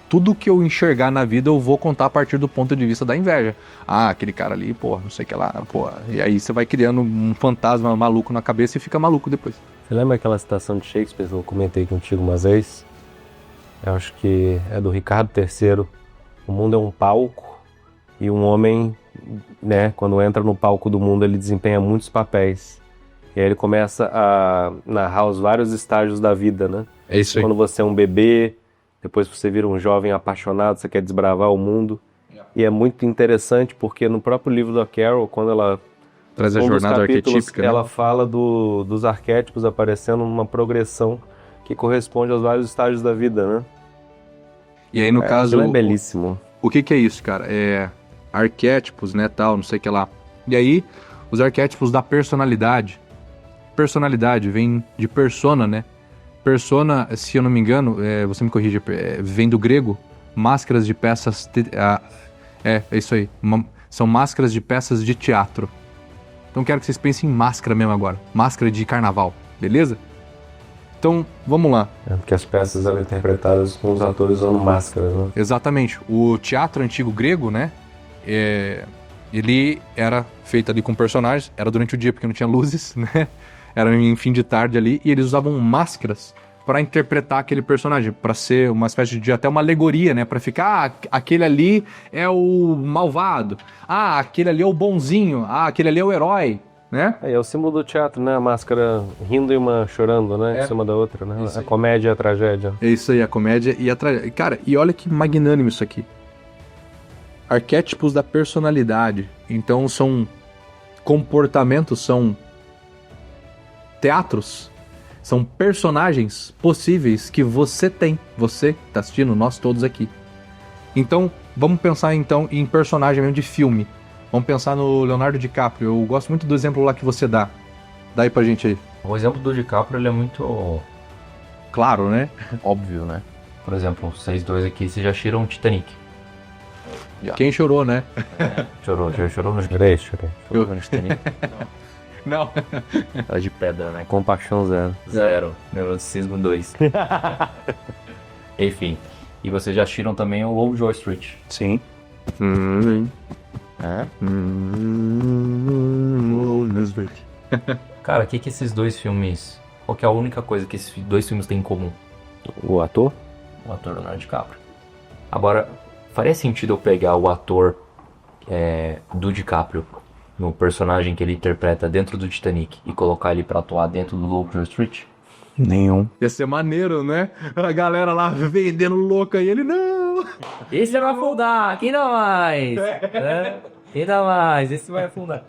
tudo que eu enxergar na vida eu vou contar a partir do ponto de vista da inveja. Ah, aquele cara ali, porra, não sei o que lá, porra. E aí você vai criando um fantasma maluco na cabeça e fica maluco depois. Você lembra aquela citação de Shakespeare que eu comentei contigo uma vez? Eu acho que é do Ricardo III. O mundo é um palco e um homem, né, quando entra no palco do mundo, ele desempenha muitos papéis. E aí ele começa a narrar os vários estágios da vida, né? É isso aí. Quando você é um bebê, depois você vira um jovem apaixonado, você quer desbravar o mundo. E é muito interessante porque no próprio livro da Carol, quando ela traz a jornada arquetípica, né? Ela fala dos arquétipos aparecendo numa progressão que corresponde aos vários estágios da vida, né? E aí no caso... É belíssimo. O que é isso, cara? É arquétipos, né, tal, não sei o que lá. E aí, os arquétipos da personalidade. Personalidade vem de persona, né? Persona, se eu não me engano, você me corrige, vem do grego, máscaras de peças... é isso aí. São máscaras de peças de teatro. Então quero que vocês pensem em máscara mesmo agora. Máscara de carnaval, beleza? Então, vamos lá. Porque as peças eram interpretadas com os atores usando máscaras, né? Exatamente. O teatro antigo grego, né? Ele era feito ali com personagens. Era durante o dia, porque não tinha luzes, né? Era em fim de tarde ali. E eles usavam máscaras para interpretar aquele personagem. Para ser uma espécie de até uma alegoria, né? Para ficar, aquele ali é o malvado. Ah, aquele ali é o bonzinho. Ah, aquele ali é o herói. Né? É o símbolo do teatro, né? A máscara rindo e uma chorando, né? Em cima da outra, né? A comédia e a tragédia. É isso aí, a comédia e a tragédia. Cara, e olha que magnânimo isso aqui. Arquétipos da personalidade. Então são comportamentos, são teatros, são personagens possíveis que você tem. Você que tá assistindo, nós todos aqui. Então, vamos pensar então em personagem mesmo de filme. Vamos pensar no Leonardo DiCaprio. Eu gosto muito do exemplo lá que você dá. Dá aí pra gente aí. O exemplo do DiCaprio, ele é muito... Claro, né? óbvio, né? Por exemplo, vocês dois aqui, vocês já assistiram Titanic. Já. Quem chorou, né? Chorou no Chorei. Chorou no Titanic? Não. Era de pedra, né? Compaixão zero. Zero. Neuroticismo 2. Enfim. E vocês já assistiram também o Lobo de Wall Street. Sim. Cara, o que esses dois filmes... Qual que é a única coisa que esses dois filmes têm em comum? O ator? O ator Leonardo DiCaprio. Agora, faria sentido eu pegar o ator do DiCaprio, no personagem que ele interpreta dentro do Titanic, e colocar ele pra atuar dentro do Lobo de Wall Street? Nenhum. Ia ser maneiro, né? A galera lá vendendo louca e ele, não! Esse vai afundar, quem dá mais? Quem dá mais? Esse vai afundar.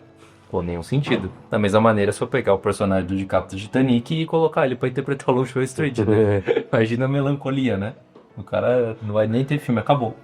Pô, nenhum sentido. Da mesma maneira, se eu pegar o personagem do DiCaprio do Titanic e colocar ele pra interpretar o Lobo de Wall Street, né? Imagina a melancolia, né? O cara não vai nem ter filme, acabou.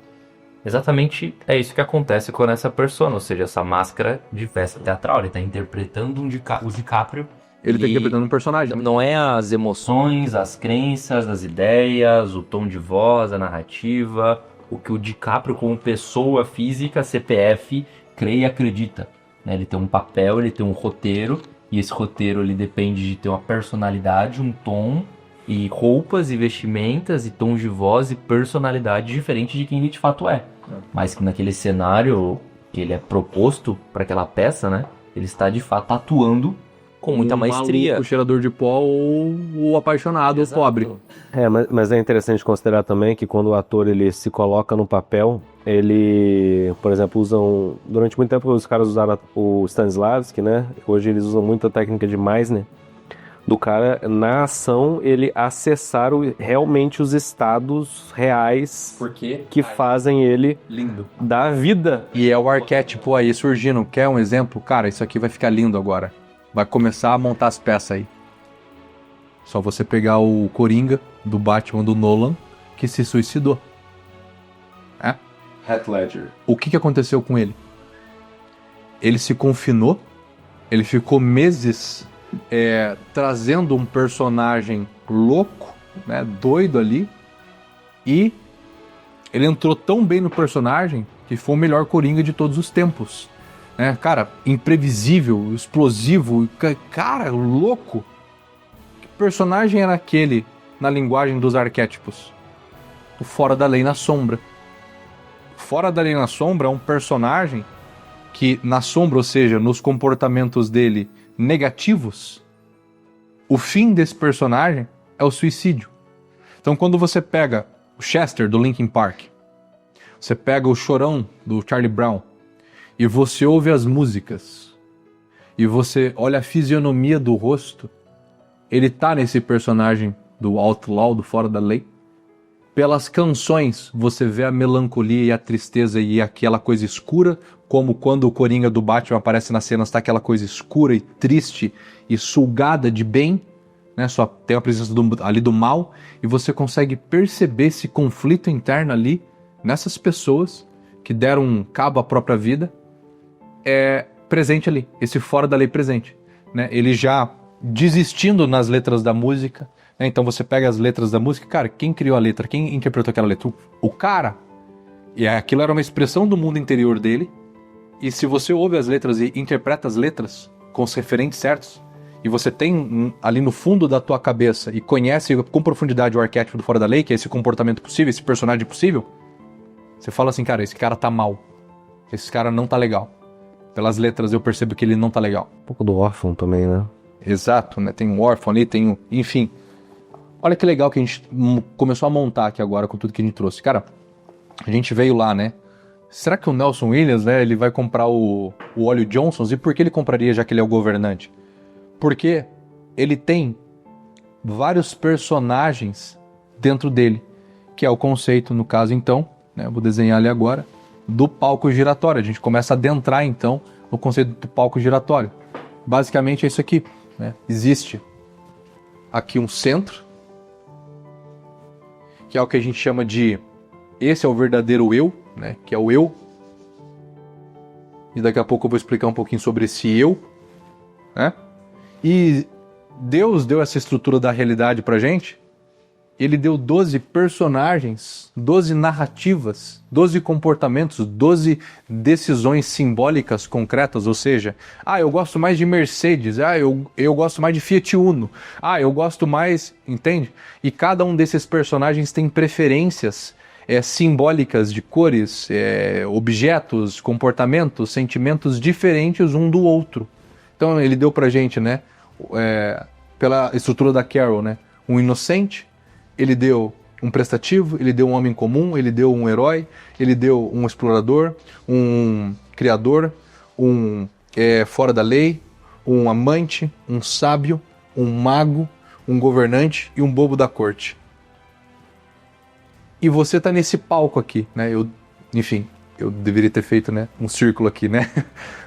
Exatamente é isso que acontece com essa persona, ou seja, essa máscara de festa teatral. Ele tá interpretando o DiCaprio. Ele tá interpretando um personagem. Não é as emoções, as crenças, as ideias, o tom de voz, a narrativa, o que o DiCaprio como pessoa física, CPF, crê e acredita. Né? Ele tem um papel, ele tem um roteiro, e esse roteiro ele depende de ter uma personalidade, um tom, e roupas e vestimentas e tons de voz e personalidade diferente de quem ele de fato é. Mas que naquele cenário que ele é proposto para aquela peça, né? Ele está de fato atuando Com muita maestria. O cheirador de pó ou o apaixonado, Exato. o pobre. Mas é interessante considerar também que quando o ator ele se coloca no papel, ele, por exemplo, durante muito tempo os caras usaram o Stanislavski, né? Hoje eles usam muito a técnica de Meisner, do cara, na ação, ele acessar realmente os estados reais Porque que fazem ele lindo. dar vida. E é o arquétipo aí surgindo. Quer um exemplo? Cara, isso aqui vai ficar lindo agora. Vai começar a montar as peças aí. Só você pegar o Coringa do Batman do Nolan, que se suicidou. É? Heath Ledger. O que aconteceu com ele? Ele se confinou, ele ficou meses trazendo um personagem louco, né, doido ali, e ele entrou tão bem no personagem que foi o melhor Coringa de todos os tempos. Né? Cara, imprevisível, explosivo, cara, louco. Que personagem era aquele na linguagem dos arquétipos? O Fora da Lei na Sombra. Fora da Lei na Sombra é um personagem que na sombra, ou seja, nos comportamentos dele negativos, o fim desse personagem é o suicídio. Então quando você pega o Chester do Linkin Park, você pega o Chorão do Charlie Brown e você ouve as músicas e você olha a fisionomia do rosto, ele tá nesse personagem do Outlaw, do Fora da Lei. Pelas canções, você vê a melancolia e a tristeza e aquela coisa escura, como quando o Coringa do Batman aparece nas cenas, tá aquela coisa escura e triste e sugada de bem, né? Só tem a presença ali do mal, e você consegue perceber esse conflito interno ali, nessas pessoas que deram um cabo à própria vida, presente ali, esse Fora da Lei presente. Né? Ele já desistindo nas letras da música. Então você pega as letras da música, cara, quem criou a letra? Quem interpretou aquela letra? O cara. E aquilo era uma expressão do mundo interior dele. E se você ouve as letras e interpreta as letras com os referentes certos, e você tem ali no fundo da tua cabeça e conhece com profundidade o arquétipo do Fora da Lei, que é esse comportamento possível, esse personagem possível, você fala assim, cara, esse cara tá mal. Esse cara não tá legal. Pelas letras eu percebo que ele não tá legal. Um pouco do órfão também, né? Exato, né? Tem um órfão ali, tem um... Enfim... Olha que legal que a gente começou a montar aqui agora com tudo que a gente trouxe. Cara, a gente veio lá, né? Será que o Nelson Williams, né, ele vai comprar o óleo Johnson's? E por que ele compraria, já que ele é o governante? Porque ele tem vários personagens dentro dele, que é o conceito, no caso, então, né, eu vou desenhar ali agora, do palco giratório. A gente começa a adentrar, então, no conceito do palco giratório. Basicamente é isso aqui, né? Existe aqui um centro, que é o que a gente chama de... Esse é o verdadeiro eu, né? Que é o eu. E daqui a pouco eu vou explicar um pouquinho sobre esse eu, né? E Deus deu essa estrutura da realidade pra gente. Ele deu 12 personagens, 12 narrativas, 12 comportamentos, 12 decisões simbólicas concretas, ou seja, eu gosto mais de Mercedes, eu gosto mais de Fiat Uno, eu gosto mais, entende? E cada um desses personagens tem preferências simbólicas de cores, objetos, comportamentos, sentimentos diferentes um do outro. Então ele deu pra gente, né, pela estrutura da Carol, né, um inocente, ele deu um prestativo, ele deu um homem comum, ele deu um herói, ele deu um explorador, um criador, um fora da lei, um amante, um sábio, um mago, um governante e um bobo da corte. E você tá nesse palco aqui, né? Enfim, eu deveria ter feito, né, um círculo aqui, né?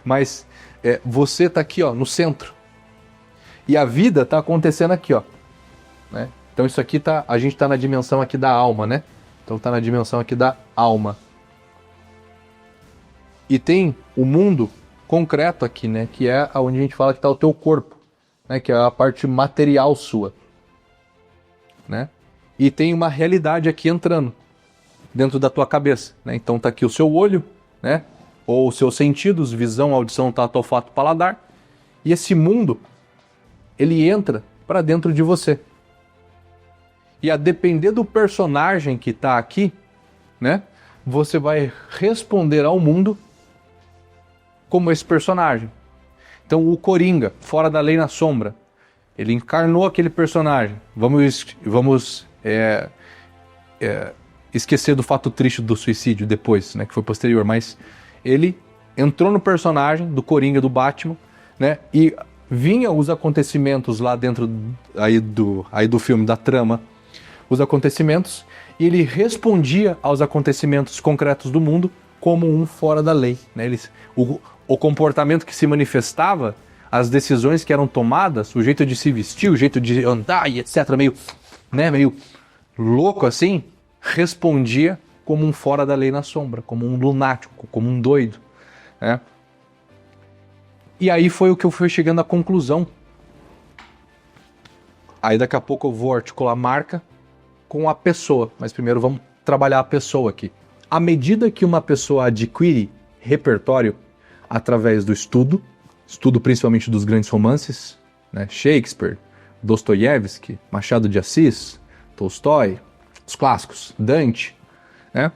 Mas você tá aqui, ó, no centro. E a vida tá acontecendo aqui, ó, né? Então isso aqui a gente tá na dimensão aqui da alma, né? Então tá na dimensão aqui da alma. E tem o mundo concreto aqui, né? Que é onde a gente fala que tá o teu corpo, né? Que é a parte material sua, né? E tem uma realidade aqui entrando dentro da tua cabeça, né? Então tá aqui o seu olho, né? Ou os seus sentidos, visão, audição, tato, olfato, paladar. E esse mundo, ele entra para dentro de você. E a depender do personagem que tá aqui, né? Você vai responder ao mundo como esse personagem. Então o Coringa, Fora da Lei na Sombra, ele encarnou aquele personagem. Vamos esquecer do fato triste do suicídio depois, né, que foi posterior, mas ele entrou no personagem do Coringa do Batman, né, e vinha os acontecimentos lá dentro aí do filme, da trama, os acontecimentos, e ele respondia aos acontecimentos concretos do mundo como um fora da lei, né? O comportamento que se manifestava, as decisões que eram tomadas, o jeito de se vestir, o jeito de andar e etc, meio louco assim, respondia como um fora da lei na sombra, como um lunático, como um doido, né? E aí foi o que eu fui chegando à conclusão. Aí daqui a pouco eu vou articular a marca com a pessoa, mas primeiro vamos trabalhar a pessoa aqui. À medida que uma pessoa adquire repertório através do estudo principalmente dos grandes romances, né? Shakespeare, Dostoiévski, Machado de Assis, Tolstói, os clássicos, Dante, né?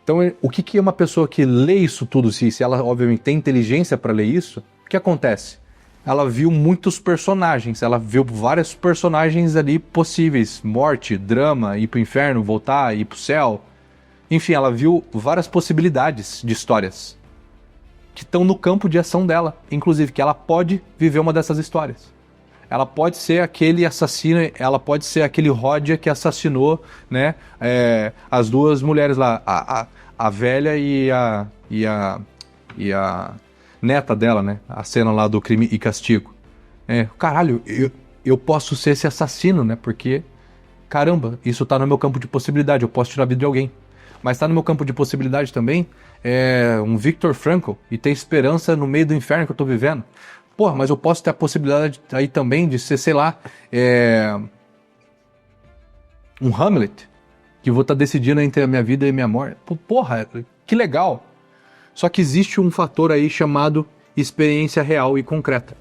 Então, o que é uma pessoa que lê isso tudo, se ela obviamente tem inteligência para ler isso, o que acontece? Ela viu muitos personagens, ela viu vários personagens ali possíveis, morte, drama, ir pro inferno, voltar, ir pro céu. Enfim, ela viu várias possibilidades de histórias que estão no campo de ação dela, inclusive que ela pode viver uma dessas histórias. Ela pode ser aquele assassino, ela pode ser aquele Rodia que assassinou, né, as duas mulheres lá, a velha e a neta dela, né, a cena lá do Crime e Castigo. Caralho, eu posso ser esse assassino, né, porque, caramba, isso tá no meu campo de possibilidade, eu posso tirar a vida de alguém. Mas tá no meu campo de possibilidade também um Viktor Frankl e ter esperança no meio do inferno que eu tô vivendo. Porra, mas eu posso ter a possibilidade aí também de ser, sei lá, um Hamlet, que vou estar decidindo entre a minha vida e a minha morte. Porra, que legal. Só que existe um fator aí chamado experiência real e concreta.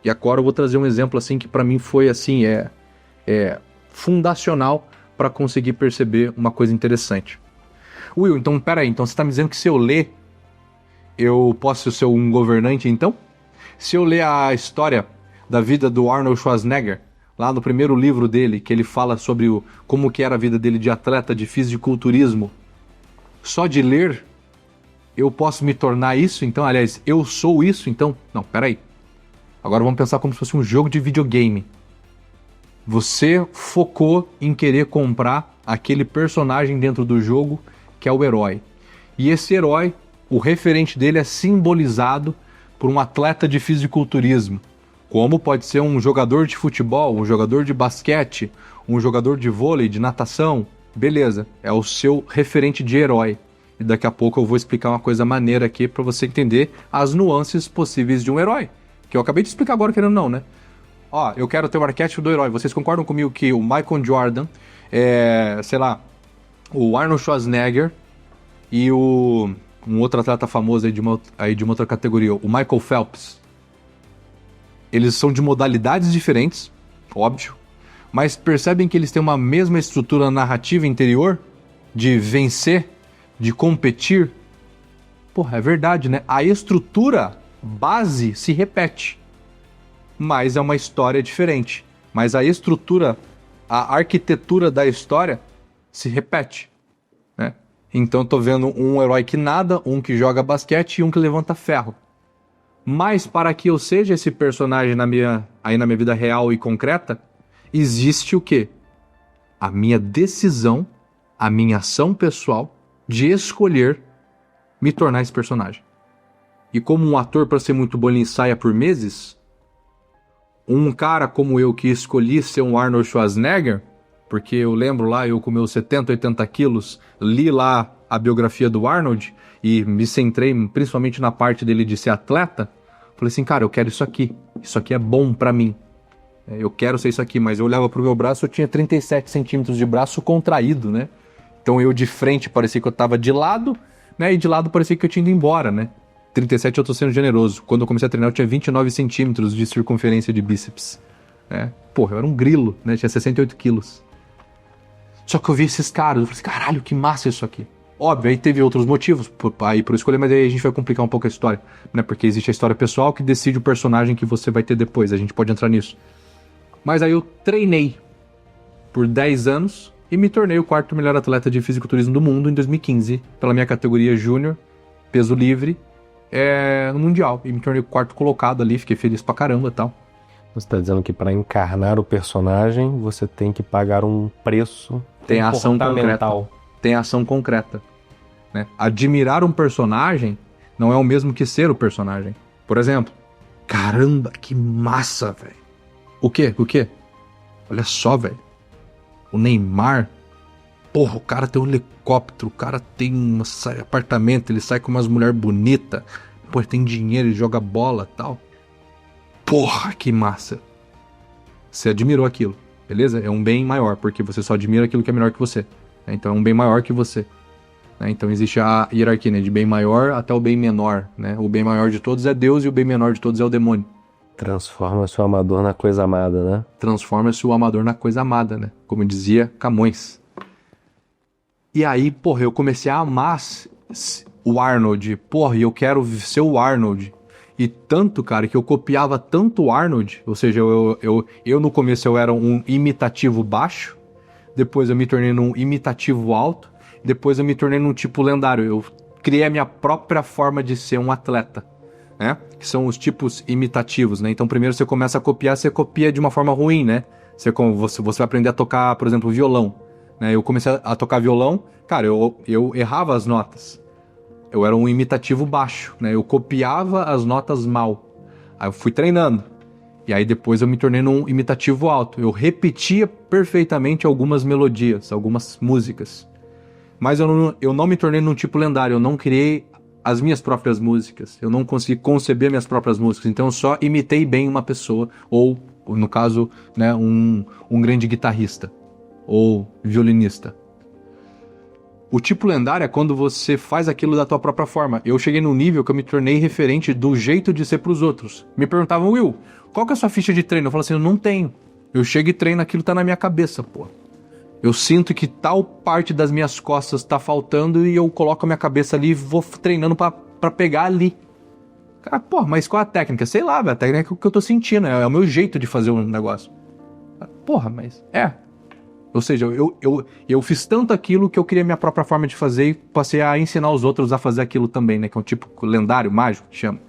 E agora eu vou trazer um exemplo assim que pra mim foi assim, fundacional para conseguir perceber uma coisa interessante. Will, então peraí, então você está me dizendo que se eu ler, eu posso ser um governante então? Se eu ler a história da vida do Arnold Schwarzenegger, lá no primeiro livro dele, que ele fala sobre como que era a vida dele de atleta de fisiculturismo, só de ler, eu posso me tornar isso então? Aliás, eu sou isso então? Não, peraí. Agora vamos pensar como se fosse um jogo de videogame. Você focou em querer comprar aquele personagem dentro do jogo que é o herói. E esse herói, o referente dele é simbolizado por um atleta de fisiculturismo. Como pode ser um jogador de futebol, um jogador de basquete, um jogador de vôlei, de natação. Beleza, é o seu referente de herói. E daqui a pouco eu vou explicar uma coisa maneira aqui para você entender as nuances possíveis de um herói. Que eu acabei de explicar agora, querendo ou não, né? Ó, eu quero ter o arquétipo do herói. Vocês concordam comigo que o Michael Jordan, sei lá, o Arnold Schwarzenegger e um outro atleta famoso aí de uma outra categoria, o Michael Phelps, eles são de modalidades diferentes, óbvio, mas percebem que eles têm uma mesma estrutura narrativa interior de vencer, de competir? Porra, é verdade, né? A estrutura base se repete, mas é uma história diferente. Mas a estrutura, a arquitetura da história se repete, né? Então eu tô vendo um herói que nada, um que joga basquete e um que levanta ferro. Mas para que eu seja esse personagem na minha vida real e concreta, existe o quê? A minha decisão, a minha ação pessoal de escolher me tornar esse personagem. E como um ator, para ser muito bom, ele ensaia por meses, um cara como eu que escolhi ser um Arnold Schwarzenegger, porque eu lembro lá, eu com meus 70, 80 quilos, li lá a biografia do Arnold e me centrei principalmente na parte dele de ser atleta. Falei assim, cara, eu quero isso aqui é bom pra mim. Eu quero ser isso aqui, mas eu olhava pro meu braço, eu tinha 37 centímetros de braço contraído, né? Então eu de frente parecia que eu tava de lado, né? E de lado parecia que eu tinha ido embora, né? 37 eu tô sendo generoso. Quando eu comecei a treinar eu tinha 29 centímetros de circunferência de bíceps, né? Porra, eu era um grilo, né? Tinha 68 quilos. Só que eu vi esses caras, eu falei assim, caralho, que massa isso aqui. Óbvio, aí teve outros motivos aí por escolher, mas aí a gente vai complicar um pouco a história, né? Porque existe a história pessoal que decide o personagem que você vai ter depois, a gente pode entrar nisso. Mas aí eu treinei por 10 anos e me tornei o 4º melhor atleta de fisiculturismo do mundo em 2015, pela minha categoria júnior, peso livre, no Mundial. E me tornei o 4º colocado ali, fiquei feliz pra caramba e tal. Você está dizendo que para encarnar o personagem, você tem que pagar um preço Tem ação concreta. comportamental. Tem ação concreta, né? Admirar um personagem não é o mesmo que ser o personagem. Por exemplo, caramba, que massa, velho. O quê? Olha só, velho. O Neymar, porra, o cara tem um helicóptero, o cara tem um apartamento, ele sai com umas mulheres bonitas, pô, ele tem dinheiro, ele joga bola e tal. Porra, que massa. Você admirou aquilo, beleza? É um bem maior, porque você só admira aquilo que é melhor que você. Então é um bem maior que você. Então existe a hierarquia, né? De bem maior até o bem menor, né? O bem maior de todos é Deus e o bem menor de todos é o demônio. Transforma-se o amador na coisa amada, né? Transforma-se o amador na coisa amada, né? Como dizia Camões. E aí, porra, eu comecei a amar o Arnold. Porra, e eu quero ser o Arnold. E tanto, cara, que eu copiava tanto o Arnold. Ou seja, eu no começo eu era um imitativo baixo. Depois eu me tornei num imitativo alto. Depois eu me tornei num tipo lendário. Eu criei a minha própria forma de ser um atleta, né? Que são os tipos imitativos, né? Então primeiro você começa a copiar, você copia de uma forma ruim, né? Você vai aprender a tocar, por exemplo, violão, né? Eu comecei a tocar violão, cara, eu errava as notas. Eu era um imitativo baixo, né? Eu copiava as notas mal. Aí eu fui treinando. E aí depois eu me tornei num imitativo alto. Eu repetia perfeitamente algumas melodias, algumas músicas. Mas eu não me tornei num tipo lendário, eu não criei as minhas próprias músicas. Eu não consegui conceber minhas próprias músicas. Então eu só imitei bem uma pessoa, ou no caso, né, um grande guitarrista, ou violinista. O tipo lendário é quando você faz aquilo da tua própria forma. Eu cheguei num nível que eu me tornei referente do jeito de ser pros outros. Me perguntavam, Will, qual que é a sua ficha de treino? Eu falo assim, eu não tenho. Eu chego e treino, aquilo tá na minha cabeça, pô. Eu sinto que tal parte das minhas costas tá faltando e eu coloco a minha cabeça ali e vou treinando pra pegar ali. Cara, pô, mas qual a técnica? Sei lá, velho, a técnica é o que eu tô sentindo, é o meu jeito de fazer o negócio. Porra, mas Ou seja, eu fiz tanto aquilo que eu criei minha própria forma de fazer e passei a ensinar os outros a fazer aquilo também, né? Que é um tipo lendário, mágico, que chama.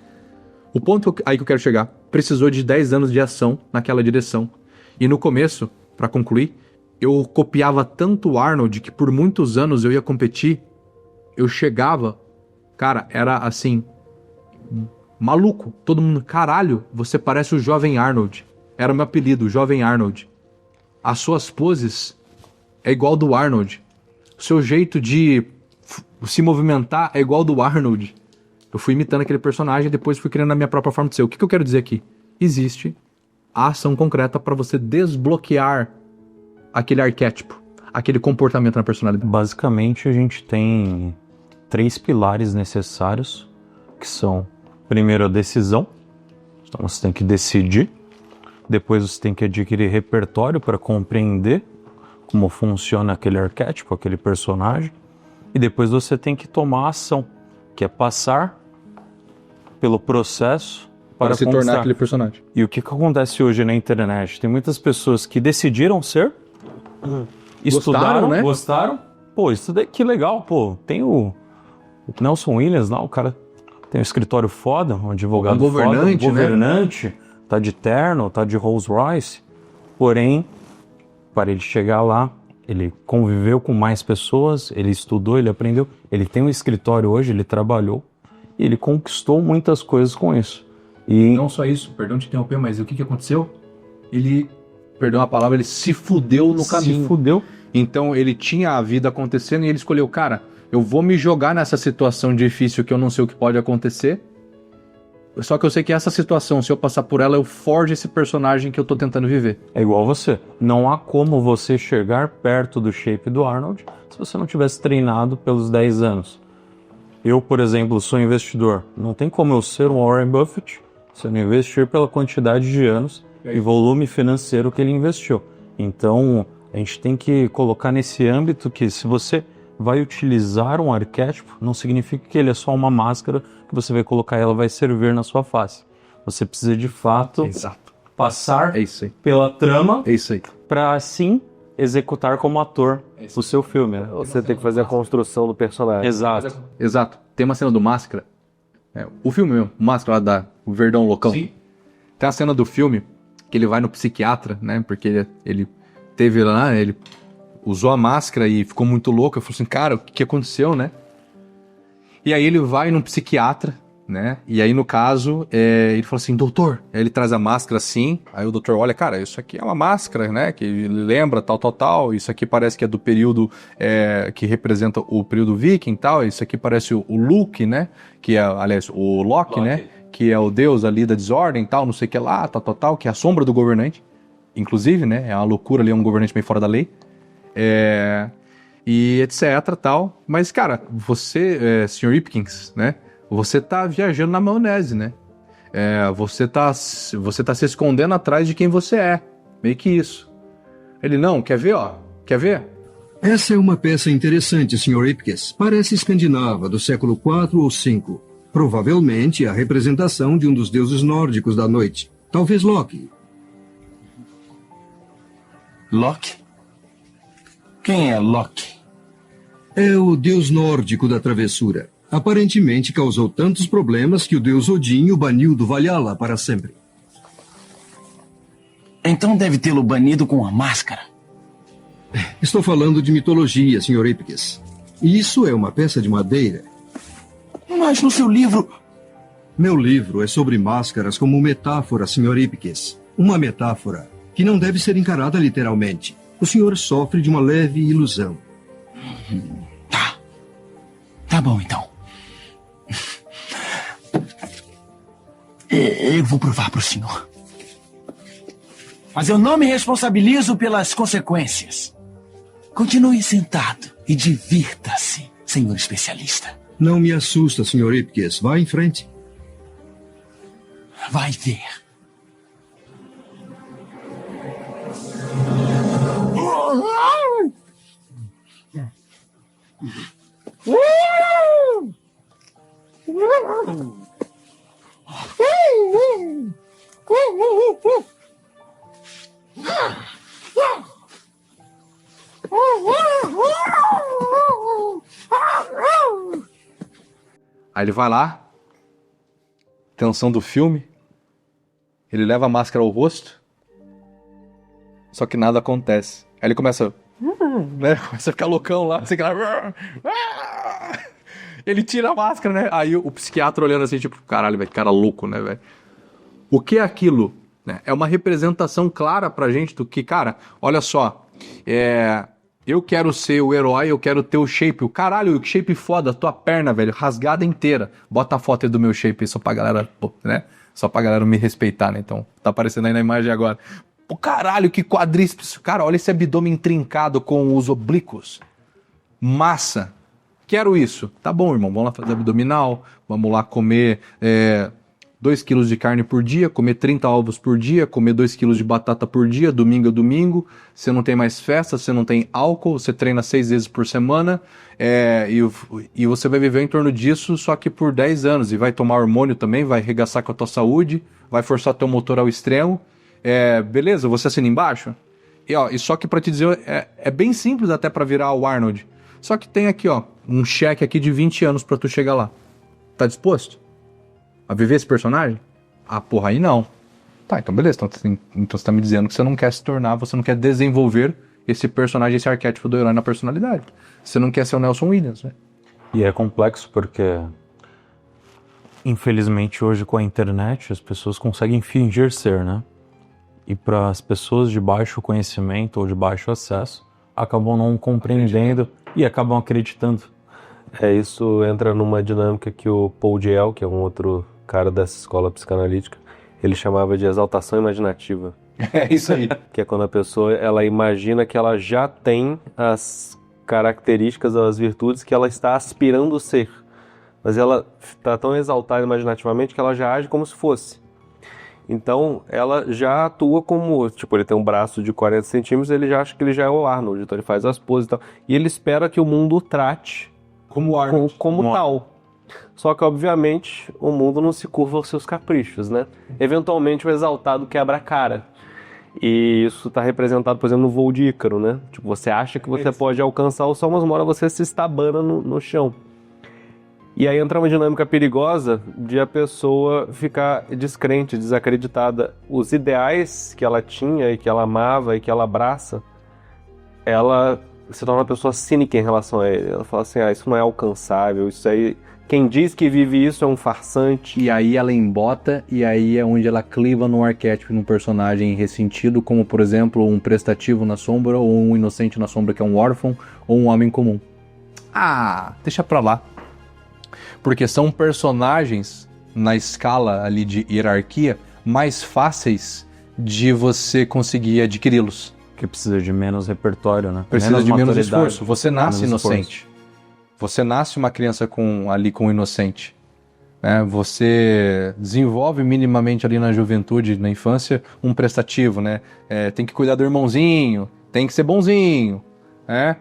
O ponto aí que eu quero chegar, precisou de 10 anos de ação naquela direção. E no começo, pra concluir, eu copiava tanto o Arnold que por muitos anos eu ia competir, eu chegava, cara, era assim, maluco. Todo mundo, caralho, você parece o Jovem Arnold. Era o meu apelido, o Jovem Arnold. As suas poses é igual do Arnold. O seu jeito de se movimentar é igual do Arnold. Eu fui imitando aquele personagem e depois fui criando a minha própria forma de ser. O que eu quero dizer aqui? Existe a ação concreta para você desbloquear aquele arquétipo, aquele comportamento na personalidade. Basicamente, a gente tem 3 pilares necessários, que são, primeiro, a decisão. Então, você tem que decidir. Depois, você tem que adquirir repertório para compreender como funciona aquele arquétipo, aquele personagem. E depois, você tem que tomar ação, que é passar pelo processo para se conquistar. tornar aquele personagem. E o que acontece hoje na internet? Tem muitas pessoas que decidiram ser, estudaram, né? Gostaram. Pô, estudei, que legal, pô. Tem o Nelson Williams lá, o cara tem um escritório foda, um advogado governante, foda, um governante, tá de terno, tá de Rolls Royce. Porém, para ele chegar lá, ele conviveu com mais pessoas, ele estudou, ele aprendeu, ele tem um escritório hoje, ele trabalhou e ele conquistou muitas coisas com isso. E não só isso, perdão te interromper, mas o que aconteceu? Ele, perdão a palavra, ele se fudeu no caminho. Se fudeu. Então ele tinha a vida acontecendo e ele escolheu, cara, eu vou me jogar nessa situação difícil que eu não sei o que pode acontecer. Só que eu sei que essa situação, se eu passar por ela, eu forjo esse personagem que eu tô tentando viver. É igual você. Não há como você chegar perto do shape do Arnold se você não tivesse treinado pelos 10 anos. Eu, por exemplo, sou investidor. Não tem como eu ser um Warren Buffett se eu não investir pela quantidade de anos e volume financeiro que ele investiu. Então, a gente tem que colocar nesse âmbito que se você vai utilizar um arquétipo, não significa que ele é só uma máscara que você vai colocar e ela vai servir na sua face. Você precisa de fato Exato. passar É isso aí. pela trama É isso aí. para assim executar como ator o seu filme, né? Você tem que fazer a construção do personagem. Exato. Exato. Tem uma cena do Máscara. O filme mesmo, o Máscara lá o Verdão Loucão. Sim. Tem a cena do filme que ele vai no psiquiatra, né? Porque ele teve lá, ele usou a máscara e ficou muito louco. Eu falei assim, cara, o que aconteceu, né? E aí ele vai num psiquiatra, né? E aí, no caso, ele fala assim, doutor. Aí ele traz a máscara assim. Aí o doutor olha, cara, isso aqui é uma máscara, né? Que ele lembra tal. Isso aqui parece que é do período que representa o período viking e tal. Isso aqui parece o Luke, né? Que é, aliás, o Loki, né? Que é o deus ali da desordem e tal, não sei o que lá, tal. Que é a sombra do governante. Inclusive, né? É uma loucura ali, é um governante meio fora da lei. E etc, tal. Mas, cara, você, Sr. Ipkins, né? Você tá viajando na maionese, né? Você tá se escondendo atrás de quem você é. Meio que isso. Ele, não, quer ver, ó? Quer ver? Essa é uma peça interessante, Sr. Ipkiss. Parece escandinava, do século IV ou V. Provavelmente a representação de um dos deuses nórdicos da noite. Talvez Loki. Loki? Quem é Loki? É o deus nórdico da travessura. Aparentemente causou tantos problemas que o deus Odin o baniu do Valhalla para sempre. Então deve tê-lo banido com a máscara. Estou falando de mitologia, Sr. Ipkiss. Isso é uma peça de madeira. Mas no seu livro... Meu livro é sobre máscaras como metáfora, Sr. Ipkiss. Uma metáfora que não deve ser encarada literalmente. O senhor sofre de uma leve ilusão. Tá bom, então. Eu vou provar para o senhor. Mas eu não me responsabilizo pelas consequências. Continue sentado e divirta-se, senhor especialista. Não me assusta, Sr. Ipkiss. Vá em frente. Vai ver. Aí ele vai lá, tensão do filme, ele leva a máscara ao rosto, só que nada acontece. Aí ele começa, né, começa a ficar loucão lá, assim, ele tira a máscara, né? Aí o psiquiatra olhando assim, tipo, caralho, velho, cara louco, né, velho? O que é aquilo? Né? É uma representação clara pra gente do que, cara, olha só, eu quero ser o herói, eu quero ter o shape. O caralho, que shape foda, tua perna, velho, rasgada inteira. Bota a foto aí do meu shape só pra galera, né? Só pra galera me respeitar, né? Então, tá aparecendo aí na imagem agora. Pô, caralho, que quadríceps. Cara, olha esse abdômen intrincado com os oblíquos. Massa. Quero isso. Tá bom, irmão, vamos lá fazer abdominal. Vamos lá comer 2 quilos de carne por dia, comer 30 ovos por dia, comer 2 quilos de batata por dia, domingo a domingo. Você não tem mais festa, você não tem álcool, você treina 6 vezes por semana e você vai viver em torno disso só que por 10 anos. E vai tomar hormônio também, vai arregaçar com a tua saúde, vai forçar teu motor ao extremo. Beleza, você assina embaixo? E só que pra te dizer, é bem simples até pra virar o Arnold. Só que tem aqui, ó, um cheque aqui de 20 anos pra tu chegar lá. Tá disposto a viver esse personagem? Ah, porra, aí não. Tá, então beleza. Então você tá me dizendo que você não quer se tornar, você não quer desenvolver esse personagem, esse arquétipo do herói na personalidade. Você não quer ser o Nelson Williams, né? E é complexo porque, infelizmente, hoje com a internet, as pessoas conseguem fingir ser, né? E para as pessoas de baixo conhecimento ou de baixo acesso, acabam não compreendendo e acabam acreditando. Isso entra numa dinâmica que o Paul Diel, que é um outro cara dessa escola psicanalítica, ele chamava de exaltação imaginativa. É isso aí. Que é quando a pessoa ela imagina que ela já tem as características, as virtudes que ela está aspirando ser. Mas ela está tão exaltada imaginativamente que ela já age como se fosse. Então, ela já atua como, tipo, ele tem um braço de 40 centímetros, ele já acha que ele já é o Arnold, então ele faz as poses e tal. E ele espera que o mundo o trate como tal. Só que, obviamente, o mundo não se curva aos seus caprichos, né? Eventualmente, o exaltado quebra a cara. E isso está representado, por exemplo, no voo de Ícaro, né? Tipo, você acha que você pode alcançar o sol, mas uma hora você se estabana no chão. E aí entra uma dinâmica perigosa de a pessoa ficar descrente, desacreditada. Os ideais que ela tinha e que ela amava e que ela abraça, ela se torna uma pessoa cínica em relação a ele. Ela fala assim, isso não é alcançável, isso aí... Quem diz que vive isso é um farsante. E aí ela embota, e aí é onde ela cliva no arquétipo, num personagem ressentido, como, por exemplo, um prestativo na sombra, ou um inocente na sombra, que é um órfão, ou um homem comum. Deixa pra lá. Porque são personagens, na escala ali de hierarquia, mais fáceis de você conseguir adquiri-los. Que precisa de menos repertório, né? Precisa de menos maturidade, esforço. Você nasce menos inocente. esforço. Você nasce uma criança com inocente. Né? Você desenvolve minimamente ali na juventude, na infância, um prestativo. Né? Tem que cuidar do irmãozinho, tem que ser bonzinho. Né?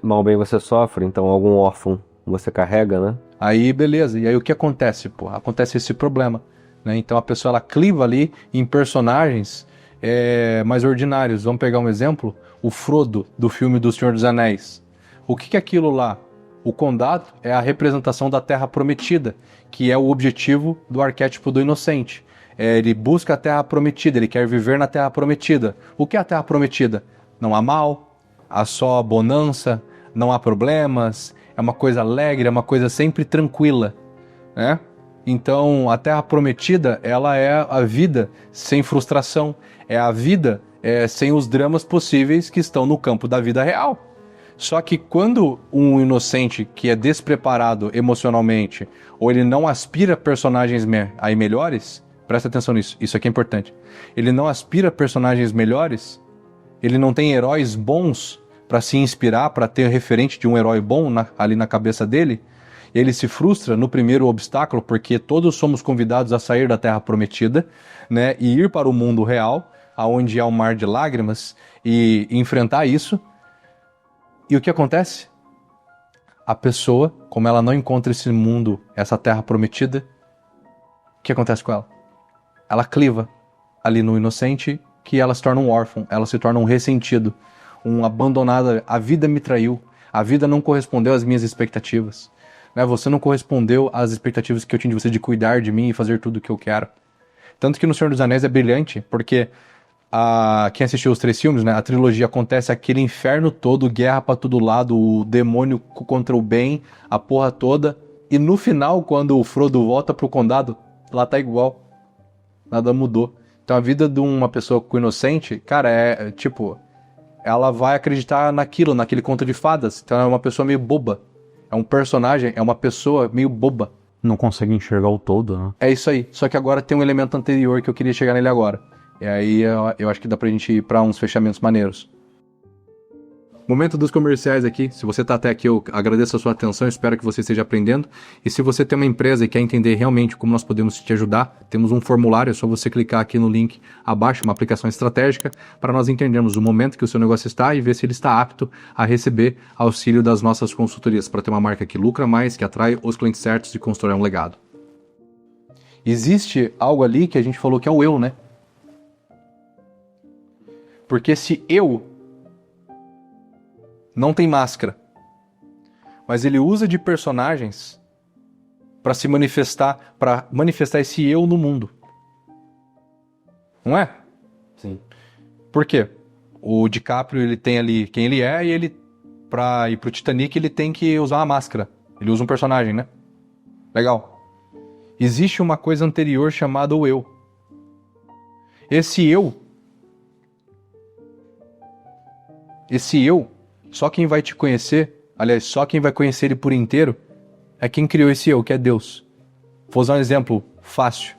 Mal bem você sofre, então algum órfão você carrega, né? Aí, beleza. E aí o que acontece? Acontece esse problema. Né? Então a pessoa ela cliva ali em personagens mais ordinários. Vamos pegar um exemplo. O Frodo, do filme do Senhor dos Anéis. O que é aquilo lá? O condado é a representação da Terra Prometida, que é o objetivo do arquétipo do inocente. Ele busca a Terra Prometida, ele quer viver na Terra Prometida. O que é a Terra Prometida? Não há mal, há só bonança, não há problemas, é uma coisa alegre, é uma coisa sempre tranquila. Né? Então, a Terra Prometida, ela é a vida sem frustração, é a vida sem os dramas possíveis que estão no campo da vida real. Só que quando um inocente que é despreparado emocionalmente, ou ele não aspira personagens aí melhores, presta atenção nisso, isso aqui é importante. Ele não aspira personagens melhores, ele não tem heróis bons para se inspirar, para ter referente de um herói bom ali na cabeça dele, ele se frustra no primeiro obstáculo, porque todos somos convidados a sair da Terra Prometida, né, e ir para o mundo real, onde há um mar de lágrimas, e enfrentar isso. E o que acontece? A pessoa, como ela não encontra esse mundo, essa Terra Prometida, o que acontece com ela? Ela cliva ali no inocente, que ela se torna um órfão, ela se torna um ressentido, um abandonado. A vida me traiu, a vida não correspondeu às minhas expectativas. Né? Você não correspondeu às expectativas que eu tinha de você de cuidar de mim e fazer tudo o que eu quero. Tanto que no Senhor dos Anéis é brilhante, porque quem assistiu os 3 filmes, né, a trilogia, acontece aquele inferno todo, guerra pra todo lado, o demônio contra o bem, a porra toda. E no final, quando o Frodo volta pro condado, lá tá igual. Nada mudou. Então a vida de uma pessoa inocente, cara, ela vai acreditar naquele conto de fadas. Então é uma pessoa meio boba. É um personagem, é uma pessoa meio boba. Não consegue enxergar o todo, né? É isso aí. Só que agora tem um elemento anterior que eu queria chegar nele agora. E aí eu acho que dá pra gente ir pra uns fechamentos maneiros. Momento dos comerciais aqui. Se você tá até aqui, eu agradeço a sua atenção, espero que você esteja aprendendo. E se você tem uma empresa e quer entender realmente como nós podemos te ajudar, temos um formulário, é só você clicar aqui no link abaixo, uma aplicação estratégica, para nós entendermos o momento que o seu negócio está e ver se ele está apto a receber auxílio das nossas consultorias, para ter uma marca que lucra mais, que atrai os clientes certos e constrói um legado. Existe algo ali que a gente falou que é o eu, né? Porque se eu não tem máscara, mas ele usa de personagens para se manifestar, para manifestar esse eu no mundo. Não é? Sim. Por quê? O DiCaprio, ele tem ali quem ele é, e ele, pra ir pro Titanic, ele tem que usar uma máscara. Ele usa um personagem, né? Legal. Existe uma coisa anterior chamada o eu. Esse eu, só quem vai te conhecer, aliás, só quem vai conhecer ele por inteiro, é quem criou esse eu, que é Deus. Vou usar um exemplo fácil.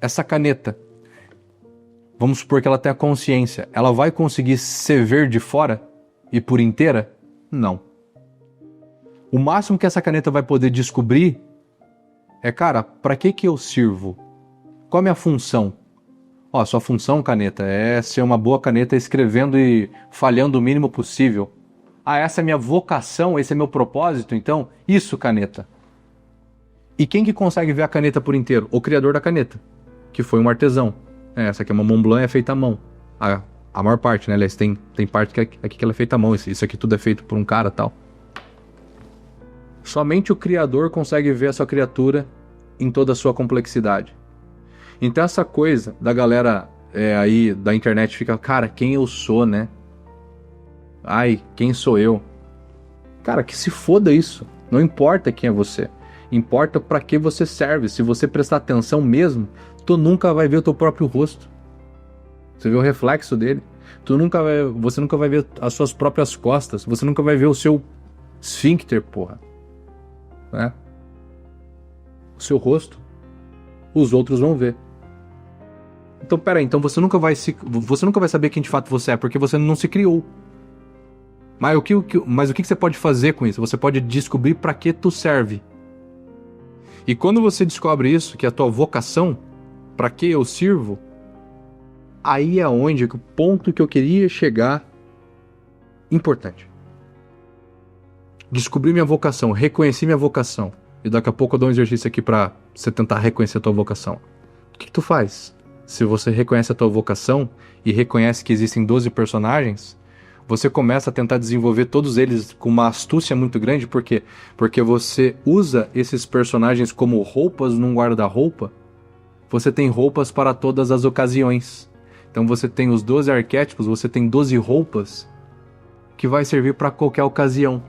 Essa caneta, vamos supor que ela tenha consciência, ela vai conseguir se ver de fora e por inteira? Não. O máximo que essa caneta vai poder descobrir é, cara, pra que eu sirvo? Qual é a minha função? Ó, sua função, caneta, é ser uma boa caneta escrevendo e falhando o mínimo possível. Ah, essa é minha vocação, esse é meu propósito, então? Isso, caneta. E quem que consegue ver a caneta por inteiro? O criador da caneta, que foi um artesão. Essa aqui é uma Montblanc, é feita à mão. A maior parte, né? Aliás, tem parte que aqui que ela é feita à mão. Isso aqui tudo é feito por um cara e tal. Somente o criador consegue ver a sua criatura em toda a sua complexidade. Então essa coisa da galera aí da internet fica, cara, quem eu sou, né? Ai, quem sou eu? Cara, que se foda isso. Não importa quem é você. Importa pra que você serve. Se você prestar atenção mesmo, tu nunca vai ver o teu próprio rosto. Você vê o reflexo dele. Você nunca vai ver as suas próprias costas. Você nunca vai ver o seu esfíncter, porra. Né? O seu rosto. Os outros vão ver. Então, peraí, então você nunca vai saber quem de fato você é, porque você não se criou. Mas o que você pode fazer com isso? Você pode descobrir para que tu serve. E quando você descobre isso, que é a tua vocação, para que eu sirvo, aí é onde o ponto que eu queria chegar importante. Descobri minha vocação, reconheci minha vocação. E daqui a pouco eu dou um exercício aqui para você tentar reconhecer a tua vocação. O que tu faz? Se você reconhece a tua vocação e reconhece que existem 12 personagens, você começa a tentar desenvolver todos eles com uma astúcia muito grande. Por quê? Porque você usa esses personagens como roupas num guarda-roupa. Você tem roupas para todas as ocasiões. Então você tem os 12 arquétipos, você tem 12 roupas que vai servir para qualquer ocasião.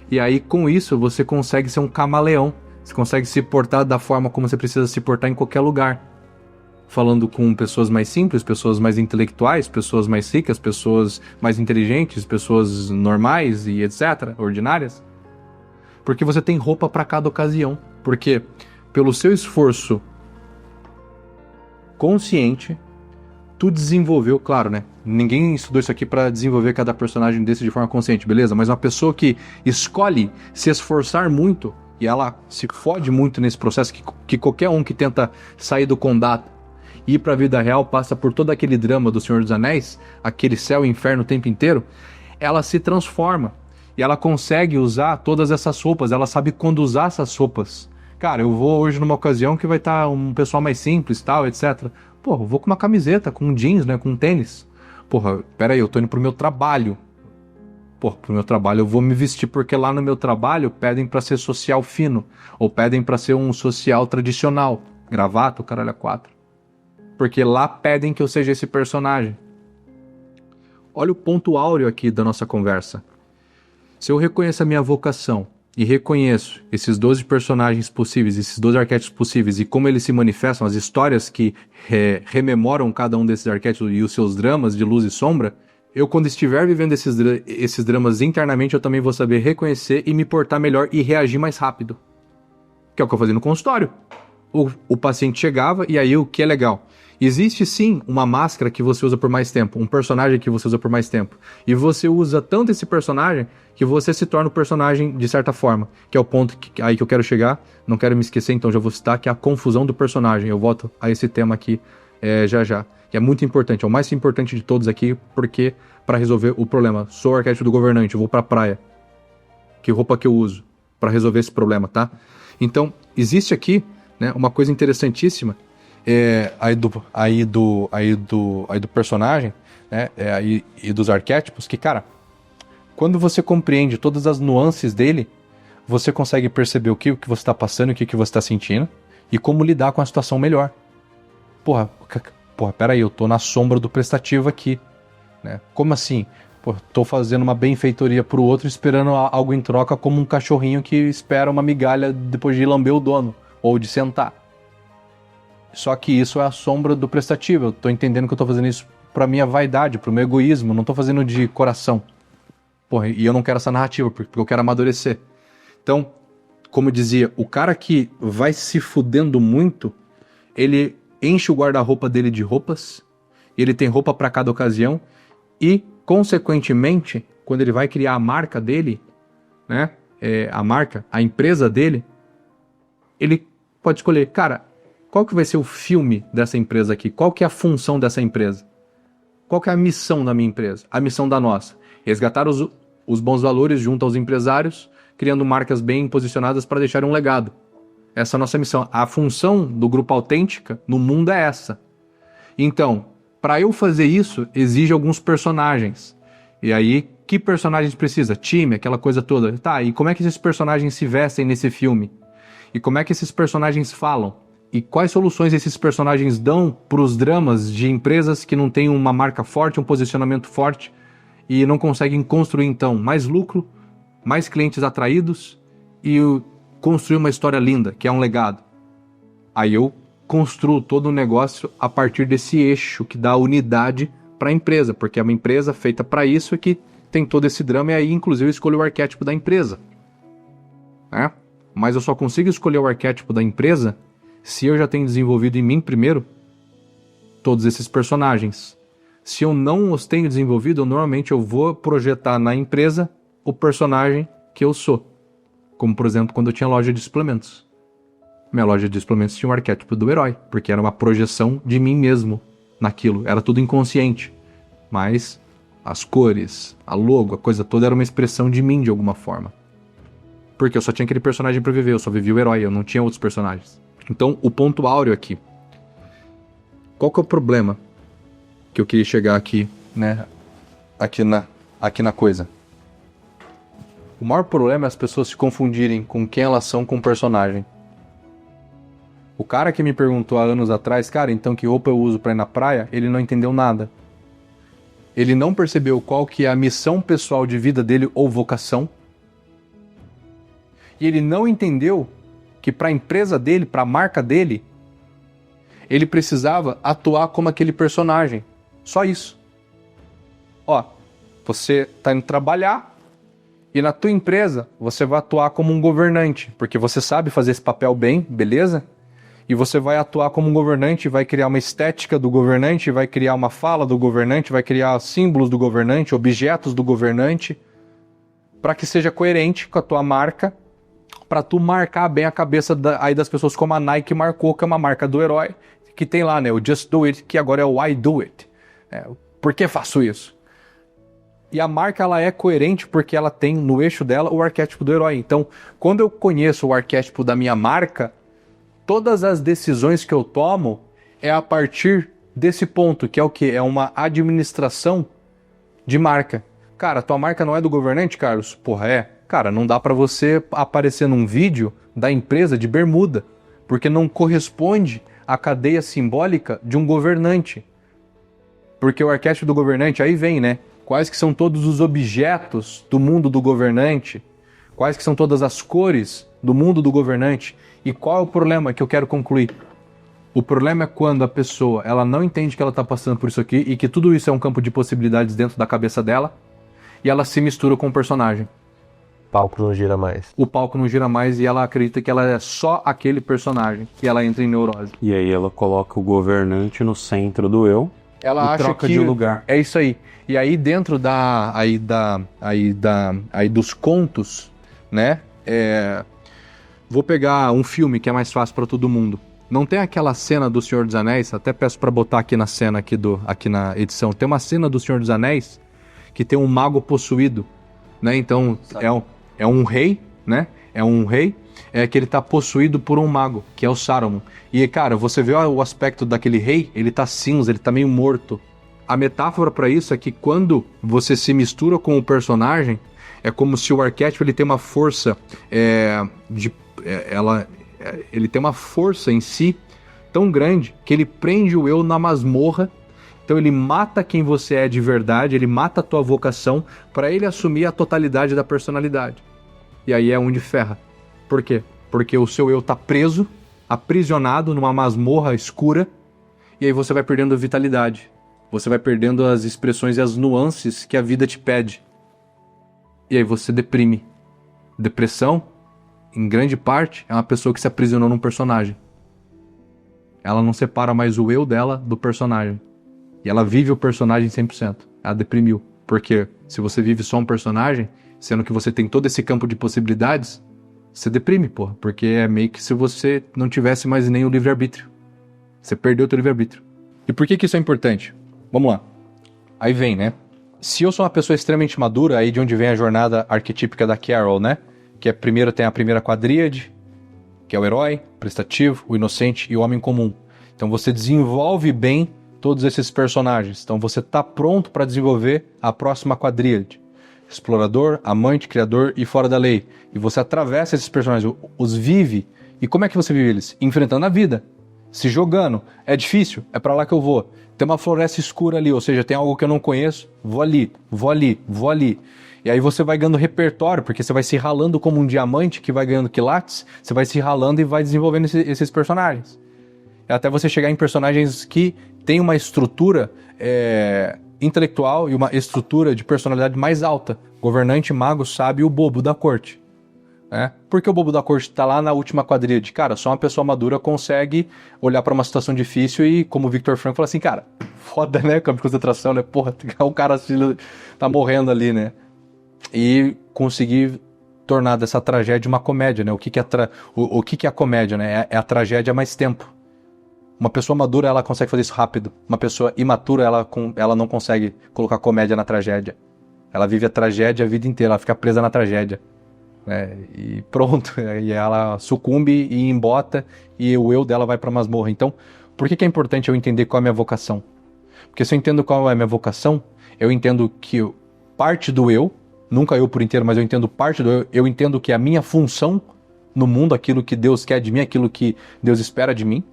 E aí com isso você consegue ser um camaleão. Você consegue se portar da forma como você precisa se portar em qualquer lugar. Falando com pessoas mais simples, pessoas mais intelectuais, pessoas mais ricas, pessoas mais inteligentes, pessoas normais e etc, ordinárias. Porque você tem roupa para cada ocasião. Porque pelo seu esforço consciente, tu desenvolveu, claro, né? Ninguém estudou isso aqui para desenvolver cada personagem desse de forma consciente, beleza? Mas uma pessoa que escolhe se esforçar muito, e ela se fode muito nesse processo, que qualquer um que tenta sair do Condado e ir pra vida real passa por todo aquele drama do Senhor dos Anéis, aquele céu e inferno o tempo inteiro, ela se transforma. E ela consegue usar todas essas roupas, ela sabe quando usar essas roupas. Cara, eu vou hoje numa ocasião que vai estar um pessoal mais simples, tal, etc. Porra, eu vou com uma camiseta, com jeans, né, com um tênis. Porra, pera aí, eu tô indo pro meu trabalho. Porra, pro meu trabalho eu vou me vestir porque lá no meu trabalho pedem pra ser social fino. Ou pedem pra ser um social tradicional. Gravata, o caralho a 4. Porque lá pedem que eu seja esse personagem. Olha o ponto áureo aqui da nossa conversa. Se eu reconheço a minha vocação e reconheço esses 12 personagens possíveis, esses 12 arquétipos possíveis e como eles se manifestam, as histórias que rememoram cada um desses arquétipos e os seus dramas de luz e sombra, eu quando estiver vivendo esses dramas internamente, eu também vou saber reconhecer e me portar melhor e reagir mais rápido. Que é o que eu fazia no consultório. O paciente chegava e aí o que é legal? Existe sim uma máscara que você usa por mais tempo, um personagem que você usa por mais tempo. E você usa tanto esse personagem que você se torna o personagem de certa forma. Que é o ponto aí que eu quero chegar, não quero me esquecer, então já vou citar, que é a confusão do personagem. Eu volto a esse tema aqui já. Que é muito importante, é o mais importante de todos aqui, porque para resolver o problema. Sou o arquétipo do governante, eu vou pra praia. Que roupa que eu uso para resolver esse problema, tá? Então, existe aqui, né, uma coisa interessantíssima, aí do personagem, né, e dos arquétipos, que, cara, quando você compreende todas as nuances dele, você consegue perceber o que você está passando, o que você está sentindo, e como lidar com a situação melhor. Porra, peraí, eu tô na sombra do prestativo aqui, né? Como assim? Pô, tô fazendo uma benfeitoria pro outro, esperando algo em troca, como um cachorrinho que espera uma migalha depois de lamber o dono, ou de sentar. Só que isso é a sombra do prestativo. Eu tô entendendo que eu tô fazendo isso pra minha vaidade, pro meu egoísmo, não tô fazendo de coração. Porra, e eu não quero essa narrativa, porque eu quero amadurecer. Então, como eu dizia, o cara que vai se fudendo muito, ele enche o guarda-roupa dele de roupas, ele tem roupa pra cada ocasião, e, consequentemente, quando ele vai criar a marca dele, né, a empresa dele, ele pode escolher, cara, qual que vai ser o filme dessa empresa aqui? Qual que é a função dessa empresa? Qual que é a missão da minha empresa? A missão da nossa. Resgatar os bons valores junto aos empresários, criando marcas bem posicionadas para deixar um legado. Essa é a nossa missão. A função do Grupo Autêntica no mundo é essa. Então, para eu fazer isso, exige alguns personagens. E aí, que personagens precisa? Time, aquela coisa toda. Tá, e como é que esses personagens se vestem nesse filme? E como é que esses personagens falam? E quais soluções esses personagens dão para os dramas de empresas que não têm uma marca forte, um posicionamento forte e não conseguem construir, então, mais lucro, mais clientes atraídos e construir uma história linda, que é um legado. Aí eu construo todo o negócio a partir desse eixo que dá unidade para a empresa, porque é uma empresa feita para isso e que tem todo esse drama, e aí inclusive eu escolho o arquétipo da empresa. Né? Mas eu só consigo escolher o arquétipo da empresa se eu já tenho desenvolvido em mim primeiro todos esses personagens. Se eu não os tenho desenvolvido, normalmente eu vou projetar na empresa o personagem que eu sou. Como, por exemplo, quando eu tinha loja de suplementos. Minha loja de suplementos tinha um arquétipo do herói, porque era uma projeção de mim mesmo naquilo. Era tudo inconsciente. Mas as cores, a logo, a coisa toda era uma expressão de mim de alguma forma. Porque eu só tinha aquele personagem pra viver, eu só vivia o herói, eu não tinha outros personagens. Então, o ponto áureo aqui. Qual que é o problema que eu queria chegar aqui, né? Aqui na coisa. O maior problema é as pessoas se confundirem com quem elas são com o personagem. O cara que me perguntou há anos atrás, cara, então que roupa eu uso pra ir na praia, ele não entendeu nada. Ele não percebeu qual que é a missão pessoal de vida dele ou vocação. E ele não entendeu que para a empresa dele, para a marca dele, ele precisava atuar como aquele personagem. Só isso. Ó, você tá indo trabalhar e na tua empresa você vai atuar como um governante, porque você sabe fazer esse papel bem, beleza? E você vai atuar como um governante, vai criar uma estética do governante, vai criar uma fala do governante, vai criar símbolos do governante, objetos do governante, para que seja coerente com a tua marca, para tu marcar bem a cabeça aí das pessoas, como a Nike marcou, que é uma marca do herói, que tem lá, né, o Just Do It, que agora é o I Do It. Por que faço isso? E a marca, ela é coerente porque ela tem no eixo dela o arquétipo do herói. Então, quando eu conheço o arquétipo da minha marca, todas as decisões que eu tomo é a partir desse ponto, que é o quê? É uma administração de marca. Cara, tua marca não é do governante, Carlos? Porra, é. Cara, não dá pra você aparecer num vídeo da empresa de bermuda, porque não corresponde à cadeia simbólica de um governante. Porque o arquétipo do governante, aí vem, né? Quais que são todos os objetos do mundo do governante? Quais que são todas as cores do mundo do governante? E qual é o problema que eu quero concluir? O problema é quando a pessoa ela não entende que ela está passando por isso aqui e que tudo isso é um campo de possibilidades dentro da cabeça dela e ela se mistura com o personagem. O palco não gira mais. O palco não gira mais e ela acredita que ela é só aquele personagem e ela entra em neurose. E aí ela coloca o governante no centro do eu ela e acha troca que de lugar. É isso aí. E aí dentro dos contos, né? Vou pegar um filme que é mais fácil para todo mundo. Não tem aquela cena do Senhor dos Anéis, até peço para botar aqui na cena aqui na edição. Tem uma cena do Senhor dos Anéis que tem um mago possuído, né? Então é um rei, né? É um rei que ele tá possuído por um mago, que é o Saruman. E cara, você vê o aspecto daquele rei, ele tá cinza, ele tá meio morto. A metáfora para isso é que quando você se mistura com o personagem, é como se o arquétipo ele tem uma força ele tem uma força em si tão grande que ele prende o eu na masmorra. Então ele mata quem você é de verdade, ele mata a tua vocação para ele assumir a totalidade da personalidade. E aí é onde ferra. Por quê? Porque o seu eu tá preso, aprisionado numa masmorra escura, e aí você vai perdendo vitalidade. Você vai perdendo as expressões e as nuances que a vida te pede. E aí você deprime. Depressão, em grande parte, é uma pessoa que se aprisionou num personagem. Ela não separa mais o eu dela do personagem. E ela vive o personagem 100%. Ela deprimiu. Porque se você vive só um personagem, sendo que você tem todo esse campo de possibilidades, você deprime, porra. Porque é meio que se você não tivesse mais nem o livre-arbítrio. Você perdeu o teu livre-arbítrio. E por que isso é importante? Vamos lá. Aí vem, né? Se eu sou uma pessoa extremamente madura, aí de onde vem a jornada arquetípica da Carol, né? Que é primeiro tem a primeira quadríade, que é o herói, o prestativo, o inocente e o homem comum. Então você desenvolve bem todos esses personagens. Então você está pronto para desenvolver a próxima quadríade. Explorador, amante, criador e fora da lei. E você atravessa esses personagens, os vive. E como é que você vive eles? Enfrentando a vida. Se jogando. É difícil? É para lá que eu vou. Tem uma floresta escura ali, ou seja, tem algo que eu não conheço, vou ali, vou ali, vou ali. E aí você vai ganhando repertório, porque você vai se ralando como um diamante que vai ganhando quilates, você vai se ralando e vai desenvolvendo esses personagens. Até você chegar em personagens que têm uma estrutura intelectual e uma estrutura de personalidade mais alta. Governante, mago, sábio e o bobo da corte. Porque o bobo da corte tá lá na última quadrilha. Cara, só uma pessoa madura consegue olhar para uma situação difícil e, como o Victor Frank, falar assim, cara, foda, né? Campo de concentração, né? Porra, o cara tá morrendo ali, né? E conseguir tornar dessa tragédia uma comédia, né? O que é a comédia, né? É a tragédia há mais tempo. Uma pessoa madura, ela consegue fazer isso rápido. Uma pessoa imatura, ela não consegue colocar comédia na tragédia. Ela vive a tragédia a vida inteira, ela fica presa na tragédia. E pronto, e ela sucumbe e embota e o eu dela vai pra masmorra. Então, por que é importante eu entender qual é a minha vocação? Porque se eu entendo qual é a minha vocação, eu entendo que parte do eu, nunca eu por inteiro, mas eu entendo parte do eu entendo que a minha função no mundo, aquilo que Deus quer de mim, aquilo que Deus espera de mim.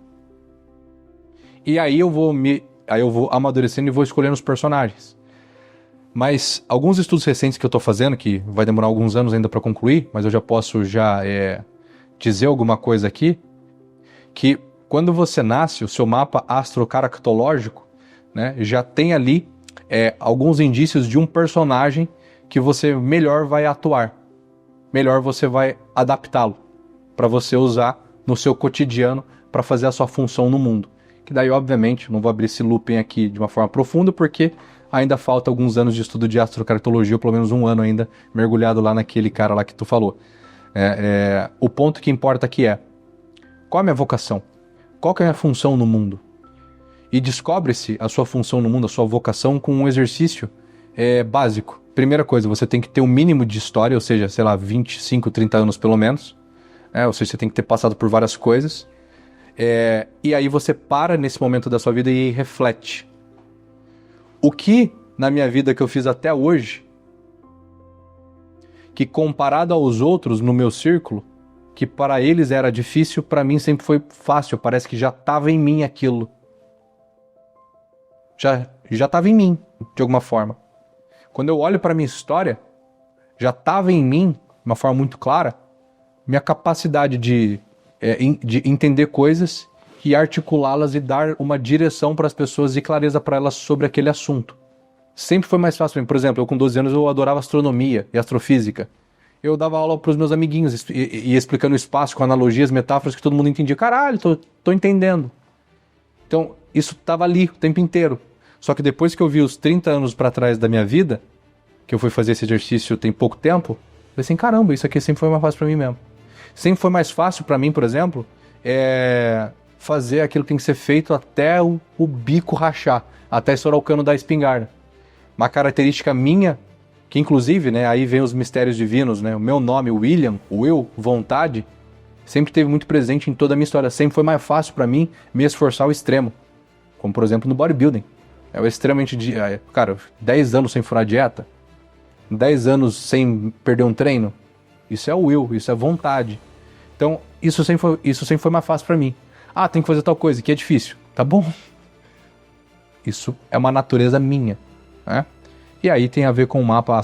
E aí eu vou amadurecendo e vou escolhendo os personagens. Mas alguns estudos recentes que eu estou fazendo, que vai demorar alguns anos ainda para concluir, mas eu já posso dizer alguma coisa aqui, que quando você nasce, o seu mapa astrocaractológico, né, já tem ali alguns indícios de um personagem que você melhor vai atuar, melhor você vai adaptá-lo, para você usar no seu cotidiano para fazer a sua função no mundo. Que daí, obviamente, não vou abrir esse looping aqui de uma forma profunda, porque ainda falta alguns anos de estudo de astrocartologia, ou pelo menos um ano ainda, mergulhado lá naquele cara lá que tu falou. O ponto que importa aqui é, qual é a minha vocação? Qual que é a minha função no mundo? E descobre-se a sua função no mundo, a sua vocação, com um exercício básico. Primeira coisa, você tem que ter um mínimo de história, ou seja, sei lá, 25, 30 anos pelo menos. Ou seja, você tem que ter passado por várias coisas. E aí você para nesse momento da sua vida e reflete. O que na minha vida que eu fiz até hoje, que comparado aos outros no meu círculo, que para eles era difícil, para mim sempre foi fácil. Parece que já estava em mim aquilo. Já estava em mim, de alguma forma. Quando eu olho para minha história, já estava em mim, de uma forma muito clara, minha capacidade de entender coisas e articulá-las e dar uma direção para as pessoas e clareza para elas sobre aquele assunto. Sempre foi mais fácil. Por exemplo, eu com 12 anos eu adorava astronomia e astrofísica. Eu dava aula para os meus amiguinhos e explicando o espaço com analogias, metáforas que todo mundo entendia. Caralho, tô entendendo. Então, isso estava ali o tempo inteiro. Só que depois que eu vi os 30 anos para trás da minha vida, que eu fui fazer esse exercício tem pouco tempo, eu falei assim, caramba, isso aqui sempre foi mais fácil para mim mesmo. Sempre foi mais fácil para mim, por exemplo, fazer aquilo que tem que ser feito até o bico rachar, até estourar o cano da espingarda. Uma característica minha, que inclusive, né, aí vem os mistérios divinos, né, o meu nome, William, o eu, vontade, sempre esteve muito presente em toda a minha história. Sempre foi mais fácil para mim me esforçar ao extremo, como por exemplo no bodybuilding. Eu extremamente, 10 anos sem furar dieta, 10 anos sem perder um treino, isso é o will, isso é vontade. Então, isso sempre foi mais fácil para mim. Ah, tem que fazer tal coisa, que é difícil. Tá bom. Isso é uma natureza minha, né? E aí tem a ver com o mapa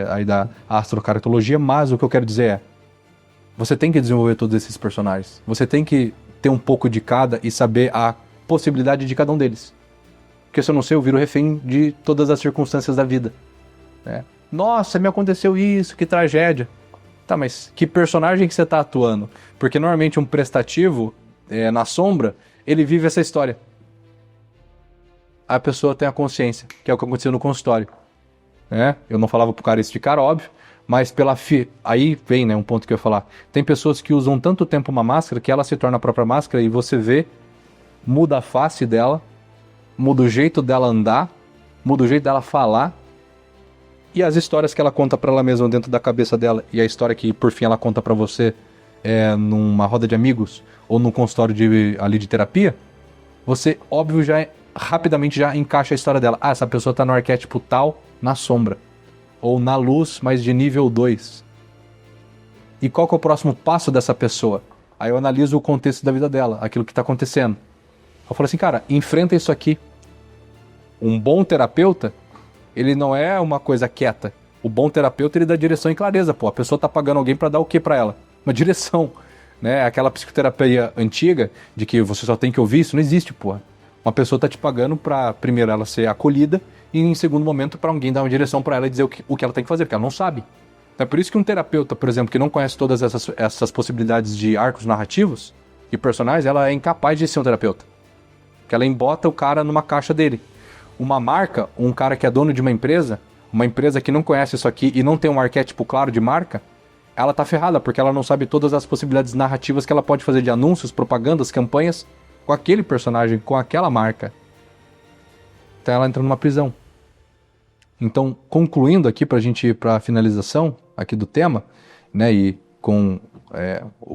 aí da astrocartologia, mas o que eu quero dizer é, você tem que desenvolver todos esses personagens. Você tem que ter um pouco de cada e saber a possibilidade de cada um deles. Porque se eu não sei, eu viro refém de todas as circunstâncias da vida, né? Nossa, me aconteceu isso, que tragédia. Tá, mas que personagem que você tá atuando? Porque normalmente um prestativo, na sombra, ele vive essa história. A pessoa tem a consciência, que é o que aconteceu no consultório. Eu não falava pro cara isso de cara, óbvio, mas aí vem, né, um ponto que eu ia falar. Tem pessoas que usam tanto tempo uma máscara que ela se torna a própria máscara e você vê muda a face dela, muda o jeito dela andar, muda o jeito dela falar, e as histórias que ela conta pra ela mesma dentro da cabeça dela, e a história que por fim ela conta pra você numa roda de amigos ou num consultório de terapia, você, óbvio, rapidamente já encaixa a história dela. Ah, essa pessoa tá no arquétipo tal, na sombra, ou na luz, mas de nível 2. E qual que é o próximo passo dessa pessoa? Aí eu analiso o contexto da vida dela, aquilo que tá acontecendo. Eu falo assim, cara, enfrenta isso aqui. Um bom terapeuta, ele não é uma coisa quieta. O bom terapeuta, ele dá direção e clareza, pô. A pessoa tá pagando alguém pra dar o que pra ela? Uma direção, né? Aquela psicoterapia antiga, de que você só tem que ouvir, isso não existe, pô. Uma pessoa tá te pagando pra, primeiro, ela ser acolhida, e em segundo momento, pra alguém dar uma direção pra ela e dizer o que ela tem que fazer, porque ela não sabe. Então é por isso que um terapeuta, por exemplo, que não conhece todas essas possibilidades de arcos narrativos e personagens, ela é incapaz de ser um terapeuta. Porque ela embota o cara numa caixa dele. Uma marca, um cara que é dono de uma empresa que não conhece isso aqui e não tem um arquétipo claro de marca, ela tá ferrada, porque ela não sabe todas as possibilidades narrativas que ela pode fazer de anúncios, propagandas, campanhas com aquele personagem, com aquela marca. Então ela entra numa prisão. Então, concluindo aqui pra gente ir pra finalização aqui do tema, né, e com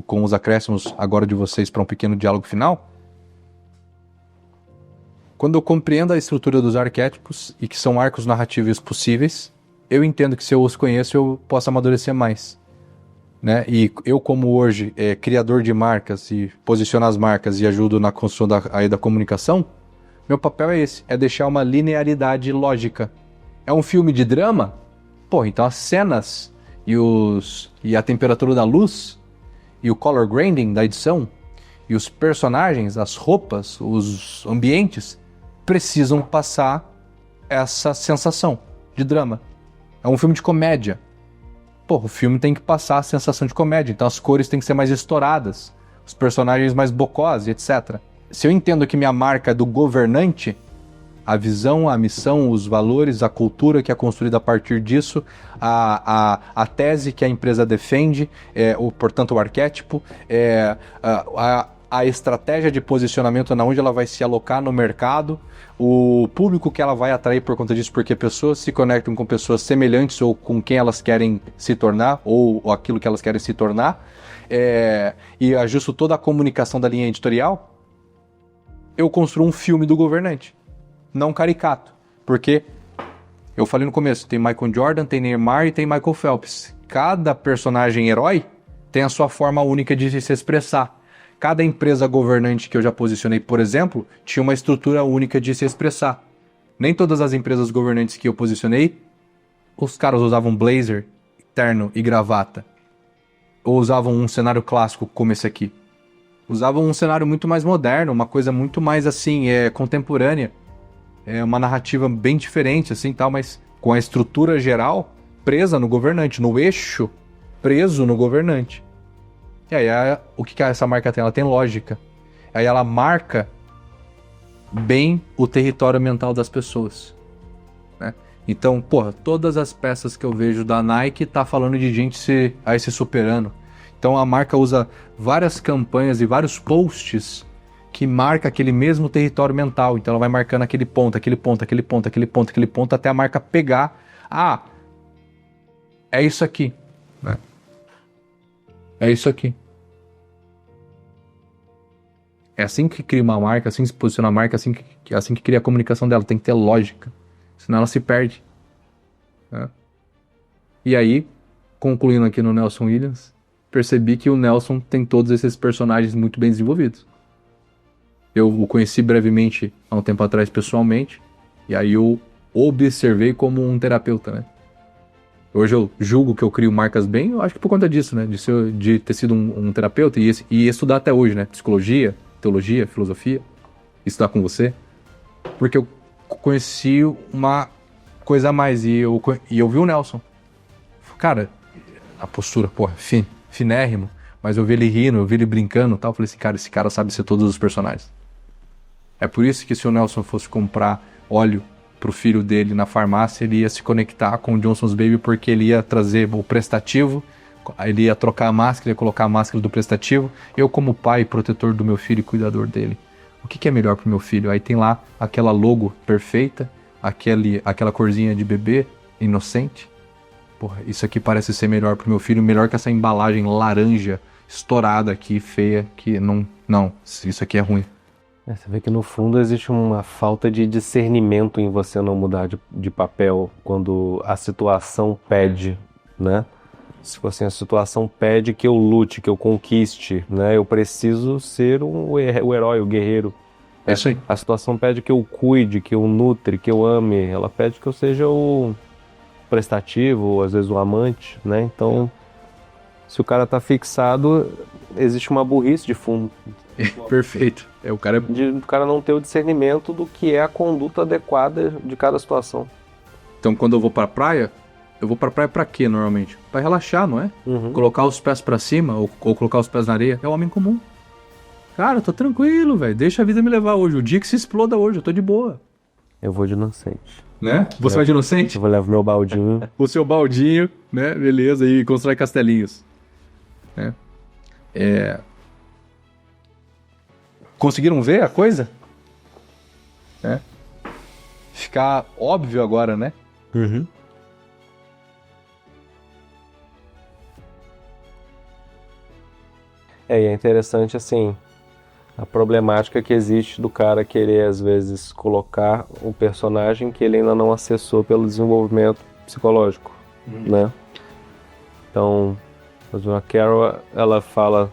os acréscimos agora de vocês para um pequeno diálogo final, quando eu compreendo a estrutura dos arquétipos e que são arcos narrativos possíveis, eu entendo que se eu os conheço, eu posso amadurecer mais. Né? E eu, como hoje, criador de marcas e posiciono as marcas e ajudo na construção da comunicação, meu papel é esse, é deixar uma linearidade lógica. É um filme de drama? Pô, então as cenas e a temperatura da luz e o color grading da edição e os personagens, as roupas, os ambientes precisam passar essa sensação de drama. É um filme de comédia. Pô, o filme tem que passar a sensação de comédia, então as cores têm que ser mais estouradas, os personagens mais bocós, etc. Se eu entendo que minha marca é do governante, a visão, a missão, os valores, a cultura que é construída a partir disso, a tese que a empresa defende, portanto o arquétipo, a estratégia de posicionamento na onde ela vai se alocar no mercado, o público que ela vai atrair por conta disso, porque pessoas se conectam com pessoas semelhantes ou com quem elas querem se tornar, ou aquilo que elas querem se tornar, e ajusto toda a comunicação da linha editorial, eu construo um filme do governante, não caricato, porque eu falei no começo, tem Michael Jordan, tem Neymar e tem Michael Phelps. Cada personagem herói tem a sua forma única de se expressar. Cada empresa governante que eu já posicionei, por exemplo, tinha uma estrutura única de se expressar. Nem todas as empresas governantes que eu posicionei, os caras usavam blazer, terno e gravata. Ou usavam um cenário clássico como esse aqui. Usavam um cenário muito mais moderno, uma coisa muito mais assim, contemporânea. Uma narrativa bem diferente, assim, tal, mas com a estrutura geral presa no governante, no eixo preso no governante. E aí, o que essa marca tem? Ela tem lógica. Aí ela marca bem o território mental das pessoas. Né? Então, porra, todas as peças que eu vejo da Nike tá falando de gente se superando. Então a marca usa várias campanhas e vários posts que marca aquele mesmo território mental. Então ela vai marcando aquele ponto, aquele ponto, aquele ponto, aquele ponto, aquele ponto, até a marca pegar. Ah, é isso aqui. Né? É isso aqui. É assim que cria uma marca, assim que se posiciona a marca, assim que cria a comunicação dela. Tem que ter lógica. Senão ela se perde. Né? E aí, concluindo aqui no Nelson Williams, percebi que o Nelson tem todos esses personagens muito bem desenvolvidos. Eu o conheci brevemente há um tempo atrás pessoalmente, e aí eu observei como um terapeuta, né? Hoje eu julgo que eu crio marcas bem, eu acho que por conta disso, né? De ter sido um terapeuta e estudar até hoje, né? Psicologia, teologia, filosofia, estudar com você. Porque eu conheci uma coisa a mais e eu vi o Nelson. Cara, a postura, porra, finérrimo, mas eu vi ele rindo, eu vi ele brincando e tal. Eu falei assim, cara, esse cara sabe ser todos os personagens. É por isso que se o Nelson fosse comprar óleo pro filho dele na farmácia, ele ia se conectar com o Johnson's Baby, porque ele ia trazer o prestativo, ele ia trocar a máscara, ia colocar a máscara do prestativo. Eu, como pai, protetor do meu filho e cuidador dele, O que é melhor pro meu filho? Aí tem lá aquela logo perfeita, aquela corzinha de bebê inocente. Porra, isso aqui parece ser melhor pro meu filho, melhor que essa embalagem laranja estourada aqui, feia, que não, isso aqui é ruim. Você vê que no fundo existe uma falta de discernimento em você não mudar de papel quando a situação pede, né? Se assim, a situação pede que eu lute, que eu conquiste, né? Eu preciso ser o herói, o guerreiro. É isso aí. A situação pede que eu cuide, que eu nutre, que eu ame. Ela pede que eu seja o prestativo, ou às vezes o amante, né? Então, se o cara tá fixado, existe uma burrice de fundo. Perfeito. O cara O cara não ter o discernimento do que é a conduta adequada de cada situação. Então, quando eu vou pra praia pra quê, normalmente? Pra relaxar, não é? Colocar os pés pra cima ou colocar os pés na areia. É o homem comum. Cara, eu tô tranquilo, velho. Deixa a vida me levar hoje. O dia que se exploda hoje, eu tô de boa. Eu vou de inocente. Né? Você vai de inocente? Eu vou levar meu baldinho. O seu baldinho, né? Beleza, e constrói castelinhos. Né? Conseguiram ver a coisa? Ficar óbvio agora, né? E é interessante, assim, a problemática que existe do cara querer, às vezes, colocar um personagem que ele ainda não acessou pelo desenvolvimento psicológico, né? Então, a Carol, ela fala,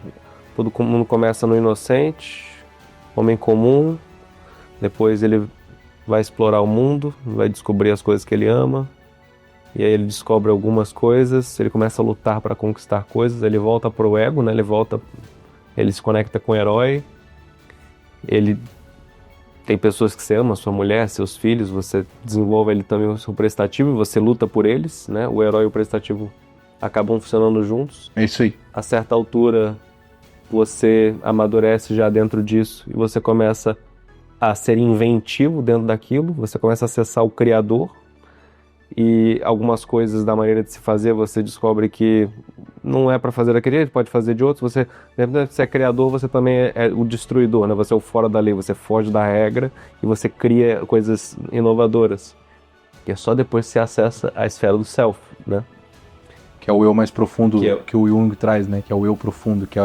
todo mundo começa no inocente, homem comum, depois ele vai explorar o mundo, vai descobrir as coisas que ele ama, e aí ele descobre algumas coisas, ele começa a lutar para conquistar coisas, ele volta pro ego, né? Ele se conecta com o herói, ele tem pessoas que você ama, sua mulher, seus filhos, você desenvolve ele também o seu prestativo e você luta por eles, né? O herói e o prestativo acabam funcionando juntos. É isso aí. A certa altura, você amadurece já dentro disso e você começa a ser inventivo dentro daquilo, você começa a acessar o Criador e algumas coisas da maneira de se fazer você descobre que não é para fazer daquele jeito, pode fazer de outros. Você, se é criador, você também é o destruidor, né? Você é o fora da lei, você foge da regra e você cria coisas inovadoras. E é só depois que você acessa a esfera do self, né? Que é o eu mais profundo que o Jung traz, né? Que é o eu profundo, que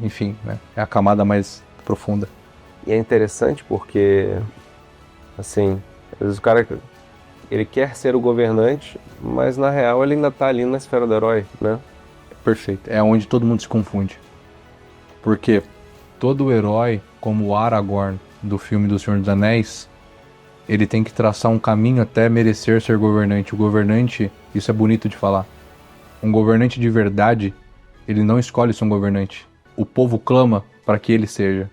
enfim, né? É a camada mais profunda. E é interessante porque, assim, às vezes o cara, ele quer ser o governante, mas na real ele ainda tá ali na esfera do herói, né? Perfeito. É onde todo mundo se confunde. Porque todo herói, como o Aragorn do filme do Senhor dos Anéis, ele tem que traçar um caminho até merecer ser governante. O governante, isso é bonito de falar, um governante de verdade, ele não escolhe ser um governante. O povo clama para que ele seja.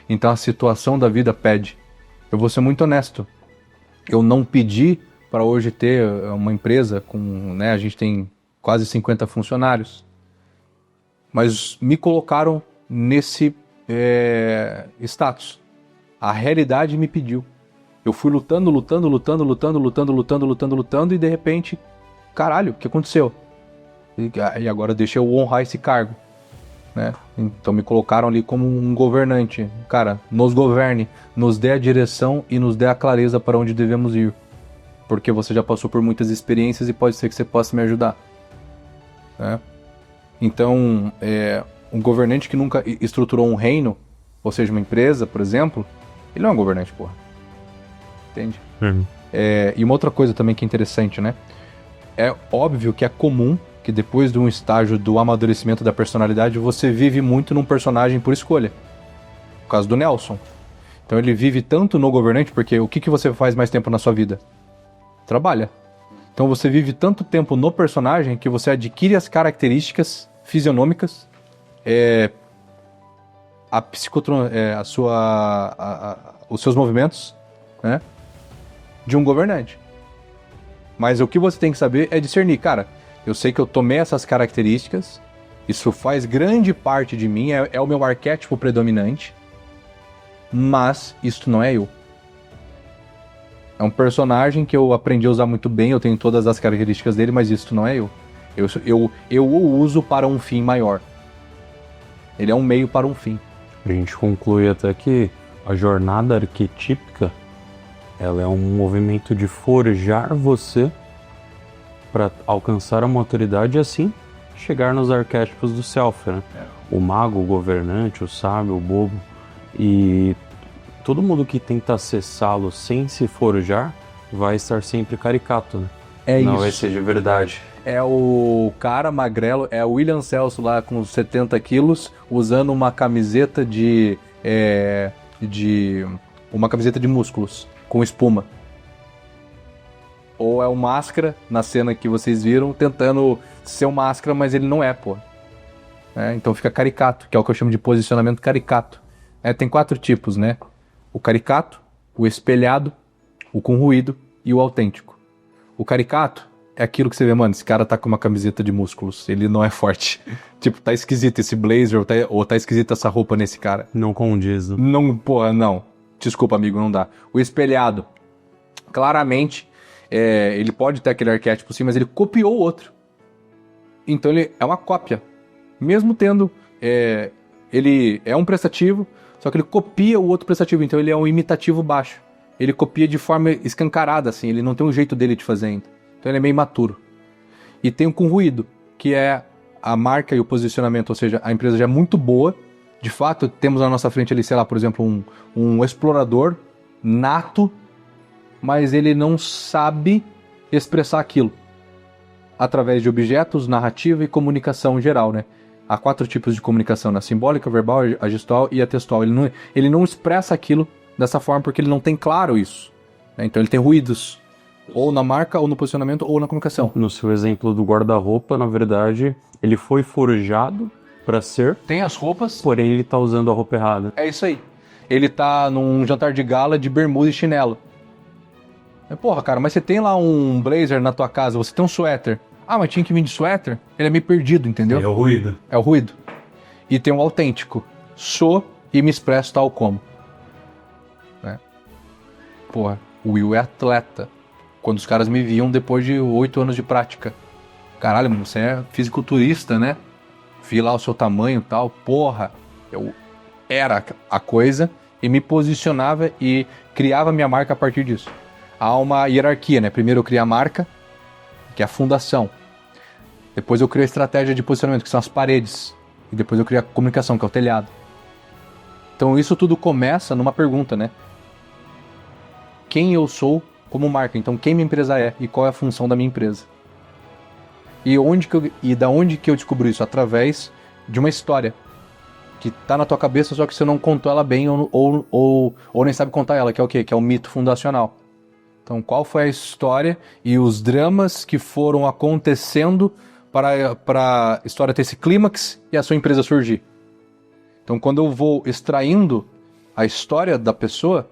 Então a situação da vida pede. Eu vou ser muito honesto. Eu não pedi para hoje ter uma empresa com, né, a gente tem quase 50 funcionários. Mas me colocaram nesse status. A realidade me pediu. Eu fui lutando e de repente, caralho, o que aconteceu? E agora deixa eu honrar esse cargo, né? Então me colocaram ali como um governante. Cara, nos governe, nos dê a direção e nos dê a clareza para onde devemos ir. Porque você já passou por muitas experiências e pode ser que você possa me ajudar, né? Então, um governante que nunca estruturou um reino, ou seja, uma empresa, por exemplo, ele não é um governante, porra. Entende? E uma outra coisa também que é interessante, né? É óbvio que é comum que depois de um estágio do amadurecimento da personalidade, você vive muito num personagem por escolha. No caso do Nelson. Então ele vive tanto no governante, porque o que você faz mais tempo na sua vida? Trabalha. Então você vive tanto tempo no personagem que você adquire as características fisionômicas, os seus movimentos, né, de um governante. Mas o que você tem que saber é discernir, cara, eu sei que eu tomei essas características, isso faz grande parte de mim, é o meu arquétipo predominante, mas isso não é eu. É um personagem que eu aprendi a usar muito bem, eu tenho todas as características dele, mas isso não é eu. Eu o uso para um fim maior. Ele é um meio para um fim. A gente conclui até que A jornada arquetípica, ela é um movimento de forjar você para alcançar a maturidade e assim chegar nos arquétipos do self, né? O mago, o governante, o sábio, o bobo. E todo mundo que tenta acessá-lo sem se forjar vai estar sempre caricato, né? Não vai ser de verdade. É o cara magrelo, é o William Celso lá com 70 quilos, usando uma camiseta de uma camiseta de músculos, com espuma. Ou é o Máscara, na cena que vocês viram, tentando ser o Máscara, mas ele não é, pô. Então fica caricato, que é o que eu chamo de posicionamento caricato. Tem 4 tipos, né? O caricato, o espelhado, o com ruído e o autêntico. O caricato é aquilo que você vê, mano, esse cara tá com uma camiseta de músculos, ele não é forte. Tipo, tá esquisito esse blazer, ou tá esquisita essa roupa nesse cara. Não condiz. Né? Não, porra, não. Desculpa, amigo, não dá. O espelhado, claramente, ele pode ter aquele arquétipo sim, mas ele copiou o outro. Então ele é uma cópia. Mesmo tendo... ele é um prestativo, só que ele copia o outro prestativo, então ele é um imitativo baixo. Ele copia de forma escancarada, assim, ele não tem um jeito dele de fazer ainda. Então ele é meio imaturo. E tem o com ruído, que é a marca e o posicionamento, ou seja, a empresa já é muito boa. De fato, temos na nossa frente ali, sei lá, por exemplo, um explorador nato, mas ele não sabe expressar aquilo através de objetos, narrativa e comunicação geral, né? Há 4 tipos de comunicação, né? A simbólica, a verbal, a gestual e a textual. Ele não expressa aquilo dessa forma porque ele não tem claro isso, né? Então ele tem ruídos, ou na marca, ou no posicionamento, ou na comunicação. No seu exemplo do guarda-roupa, na verdade, ele foi forjado para ser... Tem as roupas, porém ele tá usando a roupa errada. É isso aí. Ele tá num jantar de gala de bermuda e chinelo. Porra, cara, mas você tem lá um blazer na tua casa, você tem um suéter. Ah, mas tinha que vir de suéter? Ele é meio perdido, entendeu? É o ruído. É o ruído. E tem um autêntico. Sou e me expresso tal como. Porra, o Will é atleta. Quando os caras me viam depois de 8 anos de prática. Caralho, mano, você é fisiculturista, né? Vi lá o seu tamanho e tal. Porra, eu era a coisa e me posicionava e criava minha marca a partir disso. Há uma hierarquia, né? Primeiro eu crio a marca, que é a fundação. Depois eu crio a estratégia de posicionamento, que são as paredes. E depois eu crio a comunicação, que é o telhado. Então isso tudo começa numa pergunta, né? Quem eu sou como marca? Então quem minha empresa é e qual é a função da minha empresa? E da onde que eu descubro isso? Através de uma história que tá na tua cabeça, só que você não contou ela bem ou nem sabe contar ela, que é o quê? Que é o mito fundacional. Então, qual foi a história e os dramas que foram acontecendo para a história ter esse clímax e a sua empresa surgir? Então, quando eu vou extraindo a história da pessoa,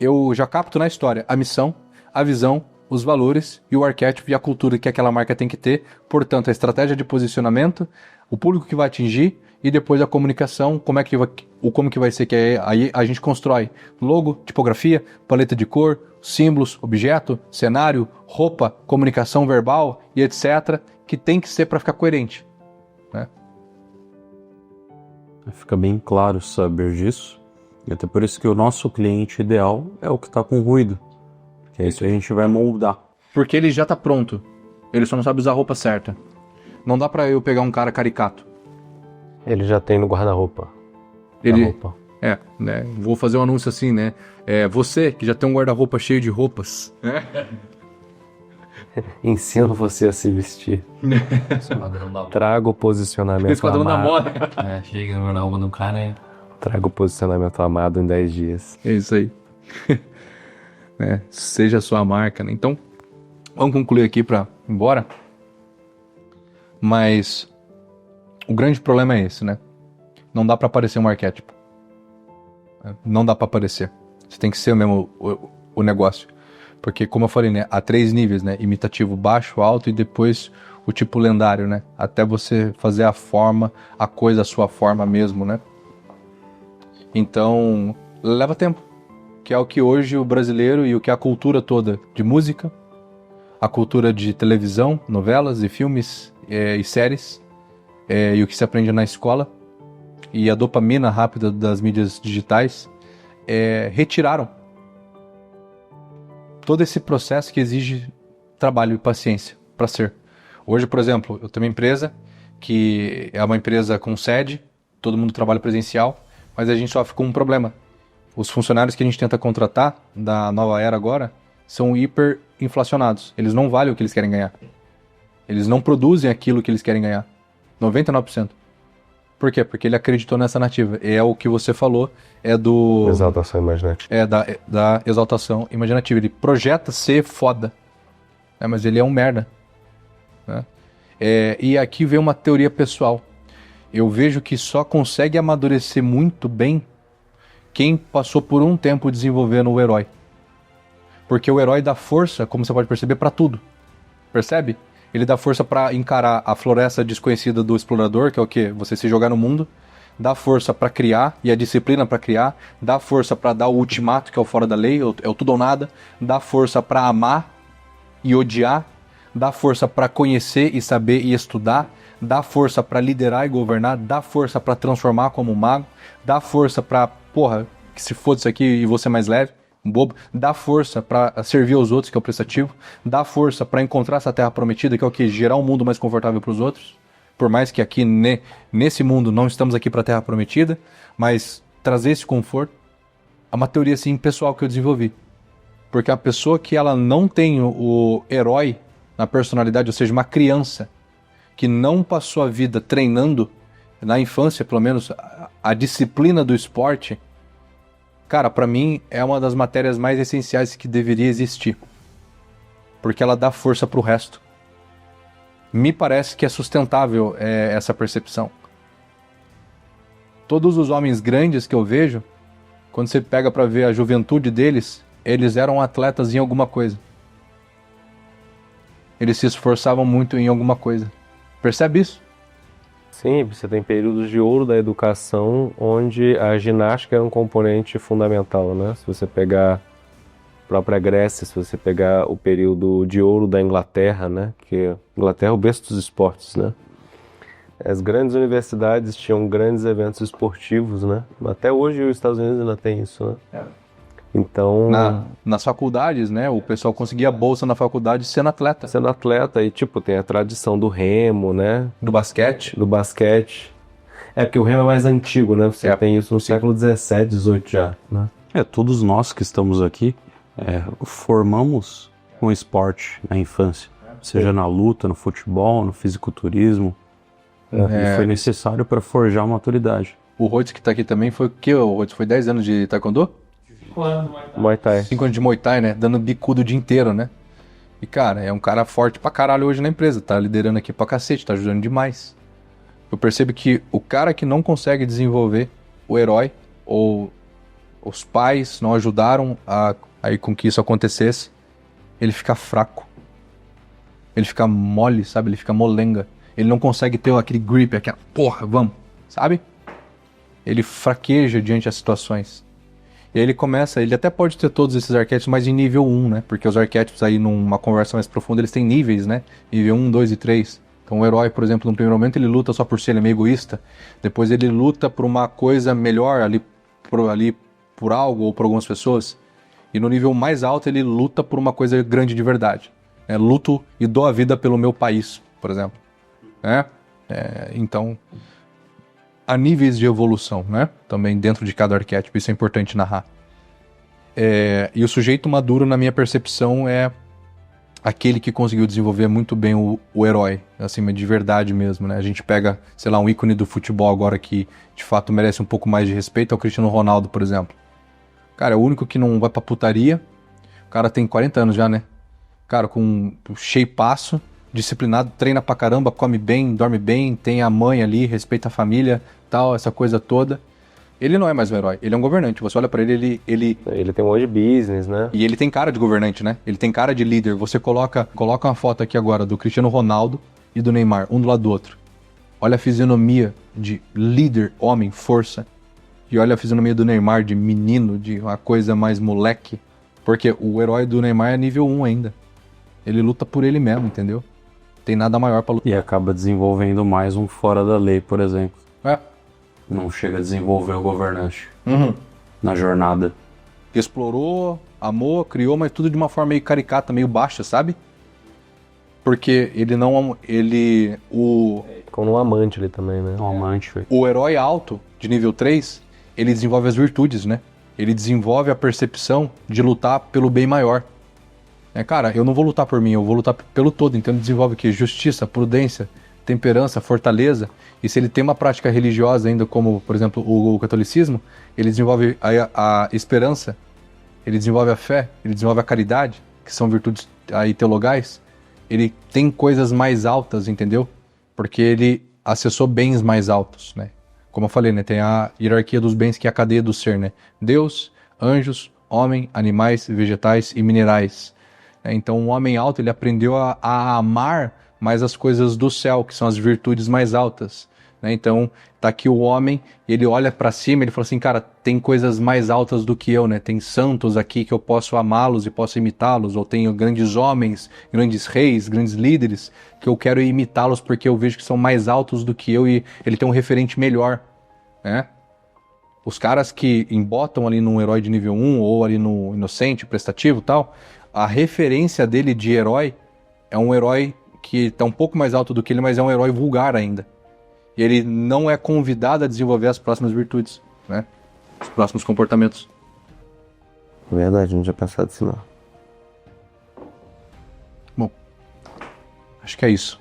eu já capto na história a missão, a visão, os valores e o arquétipo e a cultura que aquela marca tem que ter. Portanto, a estratégia de posicionamento, o público que vai atingir e depois a comunicação, como que vai ser, que aí a gente constrói logo, tipografia, paleta de cor, símbolos, objeto, cenário, roupa, comunicação verbal e etc, que tem que ser para ficar coerente, né? Fica bem claro saber disso. E até por isso que o nosso cliente ideal é o que está com ruído. Que é isso que a gente vai moldar. Porque ele já tá pronto. Ele só não sabe usar a roupa certa. Não dá pra eu pegar um cara caricato. Ele já tem no guarda-roupa. Guarda-roupa. Né? Vou fazer um anúncio assim, né? Você que já tem um guarda-roupa cheio de roupas. Ensino você a se vestir. Traga o posicionamento Esquadrão da moda. Chega na roupa do cara. Traga o posicionamento amado em 10 dias. É isso aí. Seja a sua marca, né? Então, vamos concluir aqui pra ir embora. Mas o grande problema é esse, né? Não dá pra aparecer um arquétipo. Não dá pra aparecer. Você tem que ser mesmo o negócio. Porque, como eu falei, né? Há 3 níveis, né? Imitativo, baixo, alto e depois o tipo lendário, né? Até você fazer a forma, a coisa, a sua forma mesmo, né? Então, leva tempo. Que é o que hoje o brasileiro e o que a cultura toda de música, a cultura de televisão, novelas e filmes e séries, e o que se aprende na escola, e a dopamina rápida das mídias digitais, retiraram todo esse processo que exige trabalho e paciência para ser. Hoje, por exemplo, eu tenho uma empresa que é uma empresa com sede, todo mundo trabalha presencial, mas a gente sofre com um problema. Os funcionários que a gente tenta contratar da nova era agora são hiperinflacionados. Eles não valem o que eles querem ganhar. Eles não produzem aquilo que eles querem ganhar. 99%. Por quê? Porque ele acreditou nessa narrativa. É o que você falou, é do... Exaltação imaginativa. É da exaltação imaginativa. Ele projeta ser foda. Mas ele é um merda. Né? E aqui vem uma teoria pessoal. Eu vejo que só consegue amadurecer muito bem quem passou por um tempo desenvolvendo o herói. Porque o herói dá força, como você pode perceber, pra tudo. Percebe? Ele dá força pra encarar a floresta desconhecida do explorador, que é o quê? Você se jogar no mundo. Dá força pra criar, e a disciplina pra criar. Dá força pra dar o ultimato, que é o fora da lei, é o tudo ou nada. Dá força pra amar e odiar. Dá força pra conhecer e saber e estudar. Dá força pra liderar e governar. Dá força pra transformar como um mago. Dá força pra, que se foda isso aqui e você mais leve. Um bobo, dá força para servir aos outros, que é o prestativo, dá força para encontrar essa terra prometida, que é o que gerar um mundo mais confortável para os outros, por mais que aqui nesse mundo não estamos aqui para a terra prometida, mas trazer esse conforto é uma teoria assim pessoal que eu desenvolvi, porque a pessoa que ela não tem o herói na personalidade, ou seja, uma criança que não passou a vida treinando na infância, pelo menos a disciplina do esporte. Cara, pra mim é uma das matérias mais essenciais que deveria existir. Porque ela dá força pro resto. Me parece que é sustentável essa percepção. Todos os homens grandes que eu vejo, quando você pega pra ver a juventude deles, eles eram atletas em alguma coisa. Eles se esforçavam muito em alguma coisa. Percebe isso? Sim, você tem períodos de ouro da educação onde a ginástica é um componente fundamental, né? Se você pegar a própria Grécia, se você pegar o período de ouro da Inglaterra, né? Que a Inglaterra é o berço dos esportes, né? As grandes universidades tinham grandes eventos esportivos, né? Até hoje os Estados Unidos ainda tem isso, né? Então... Nas faculdades, né? O pessoal conseguia bolsa na faculdade sendo atleta. Sendo atleta e, tem a tradição do remo, né? Do basquete. Do basquete. É porque o remo é mais antigo, né? Você tem isso no século XVII, XVIII já, né? Todos nós que estamos aqui formamos um esporte na infância. Seja na luta, no futebol, no fisiculturismo. E foi necessário para forjar a maturidade. O Rhodes que tá aqui também foi o quê? O Rhodes foi 10 anos de taekwondo? Muay Thai. 5 anos de Muay Thai, né? Dando bicudo o dia inteiro, né? E, cara, é um cara forte pra caralho hoje na empresa. Tá liderando aqui pra cacete, tá ajudando demais. Eu percebo que o cara que não consegue desenvolver o herói, ou os pais não ajudaram aí com que isso acontecesse, ele fica fraco. Ele fica mole, sabe? Ele fica molenga. Ele não consegue ter aquele grip, aquela vamos, sabe? Ele fraqueja diante das situações. E aí ele até pode ter todos esses arquétipos, mas em nível 1, né? Porque os arquétipos aí, numa conversa mais profunda, eles têm níveis, né? Nível 1, 2 e 3. Então o herói, por exemplo, no primeiro momento ele luta só por si, ele é meio egoísta. Depois ele luta por uma coisa melhor ali por algo ou por algumas pessoas. E no nível mais alto ele luta por uma coisa grande de verdade. Luto e dou a vida pelo meu país, por exemplo. Então... há níveis de evolução, né? Também dentro de cada arquétipo, isso é importante narrar. E o sujeito maduro, na minha percepção, é aquele que conseguiu desenvolver muito bem o herói, assim, de verdade mesmo, né? A gente pega, sei lá, um ícone do futebol agora que, de fato, merece um pouco mais de respeito, é o Cristiano Ronaldo, por exemplo. Cara, é o único que não vai pra putaria. O cara tem 40 anos já, né? Cara, com um shapeaço, disciplinado, treina pra caramba, come bem, dorme bem, tem a mãe ali, respeita a família, tal, essa coisa toda. Ele não é mais um herói, ele é um governante. Você olha pra ele... Ele tem um monte de business, né? E ele tem cara de governante, né? Ele tem cara de líder. Você coloca uma foto aqui agora do Cristiano Ronaldo e do Neymar, um do lado do outro. Olha a fisionomia de líder, homem, força. E olha a fisionomia do Neymar de menino, de uma coisa mais moleque. Porque o herói do Neymar é nível 1 ainda. Ele luta por ele mesmo, entendeu? Tem nada maior pra lutar. E acaba desenvolvendo mais um fora da lei, por exemplo. É. Não chega a desenvolver o governante. Uhum. na jornada. Explorou, amou, criou, mas tudo de uma forma meio caricata, meio baixa, sabe? Porque ele não... Com um amante ali também, né? Um amante, velho. O herói alto, de nível 3, ele desenvolve as virtudes, né? Ele desenvolve a percepção de lutar pelo bem maior. Cara, eu não vou lutar por mim, eu vou lutar pelo todo. Então ele desenvolve o quê? Justiça, prudência, temperança, fortaleza. E se ele tem uma prática religiosa ainda, como, por exemplo, o catolicismo, ele desenvolve a esperança, ele desenvolve a fé, ele desenvolve a caridade, que são virtudes aí teologais. Ele tem coisas mais altas, entendeu? Porque ele acessou bens mais altos, né? Como eu falei, né? Tem a hierarquia dos bens, que é a cadeia do ser, né? Deus, anjos, homem, animais, vegetais e minerais. Então o homem alto, ele aprendeu a amar mais as coisas do céu, que são as virtudes mais altas. Então tá aqui o homem, ele olha para cima, ele fala assim, cara, tem coisas mais altas do que eu, né? Tem santos aqui que eu posso amá-los e posso imitá-los, ou tenho grandes homens, grandes reis, grandes líderes, que eu quero imitá-los porque eu vejo que são mais altos do que eu e ele tem um referente melhor, né? Os caras que embotam ali num herói de nível 1 ou ali no inocente, prestativo e tal, a referência dele de herói é um herói que tá um pouco mais alto do que ele, mas é um herói vulgar ainda. E ele não é convidado a desenvolver as próximas virtudes, né? Os próximos comportamentos. Verdade, não tinha pensado assim não. Bom, acho que é isso.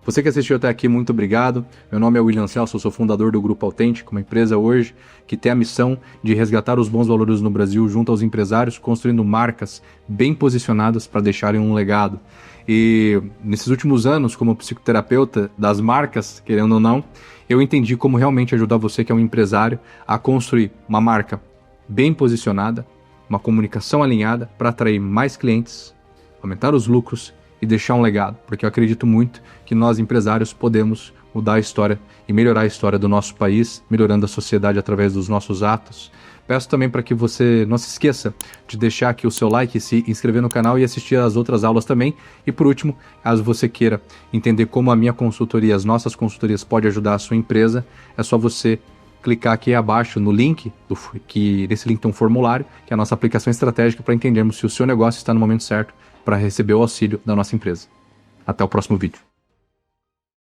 Você que assistiu até aqui, muito obrigado. Meu nome é William Celso, eu sou fundador do Grupo Autêntico, uma empresa hoje que tem a missão de resgatar os bons valores no Brasil junto aos empresários, construindo marcas bem posicionadas para deixarem um legado. E nesses últimos anos, como psicoterapeuta das marcas, querendo ou não, eu entendi como realmente ajudar você que é um empresário a construir uma marca bem posicionada, uma comunicação alinhada para atrair mais clientes, aumentar os lucros e deixar um legado, porque eu acredito muito que nós empresários podemos mudar a história e melhorar a história do nosso país, melhorando a sociedade através dos nossos atos. Peço também para que você não se esqueça de deixar aqui o seu like, se inscrever no canal e assistir às outras aulas também. E por último, caso você queira entender como a minha consultoria, as nossas consultorias podem ajudar a sua empresa, é só você clicar aqui abaixo no link, que nesse link tem um formulário, que é a nossa aplicação estratégica para entendermos se o seu negócio está no momento certo para receber o auxílio da nossa empresa. Até o próximo vídeo.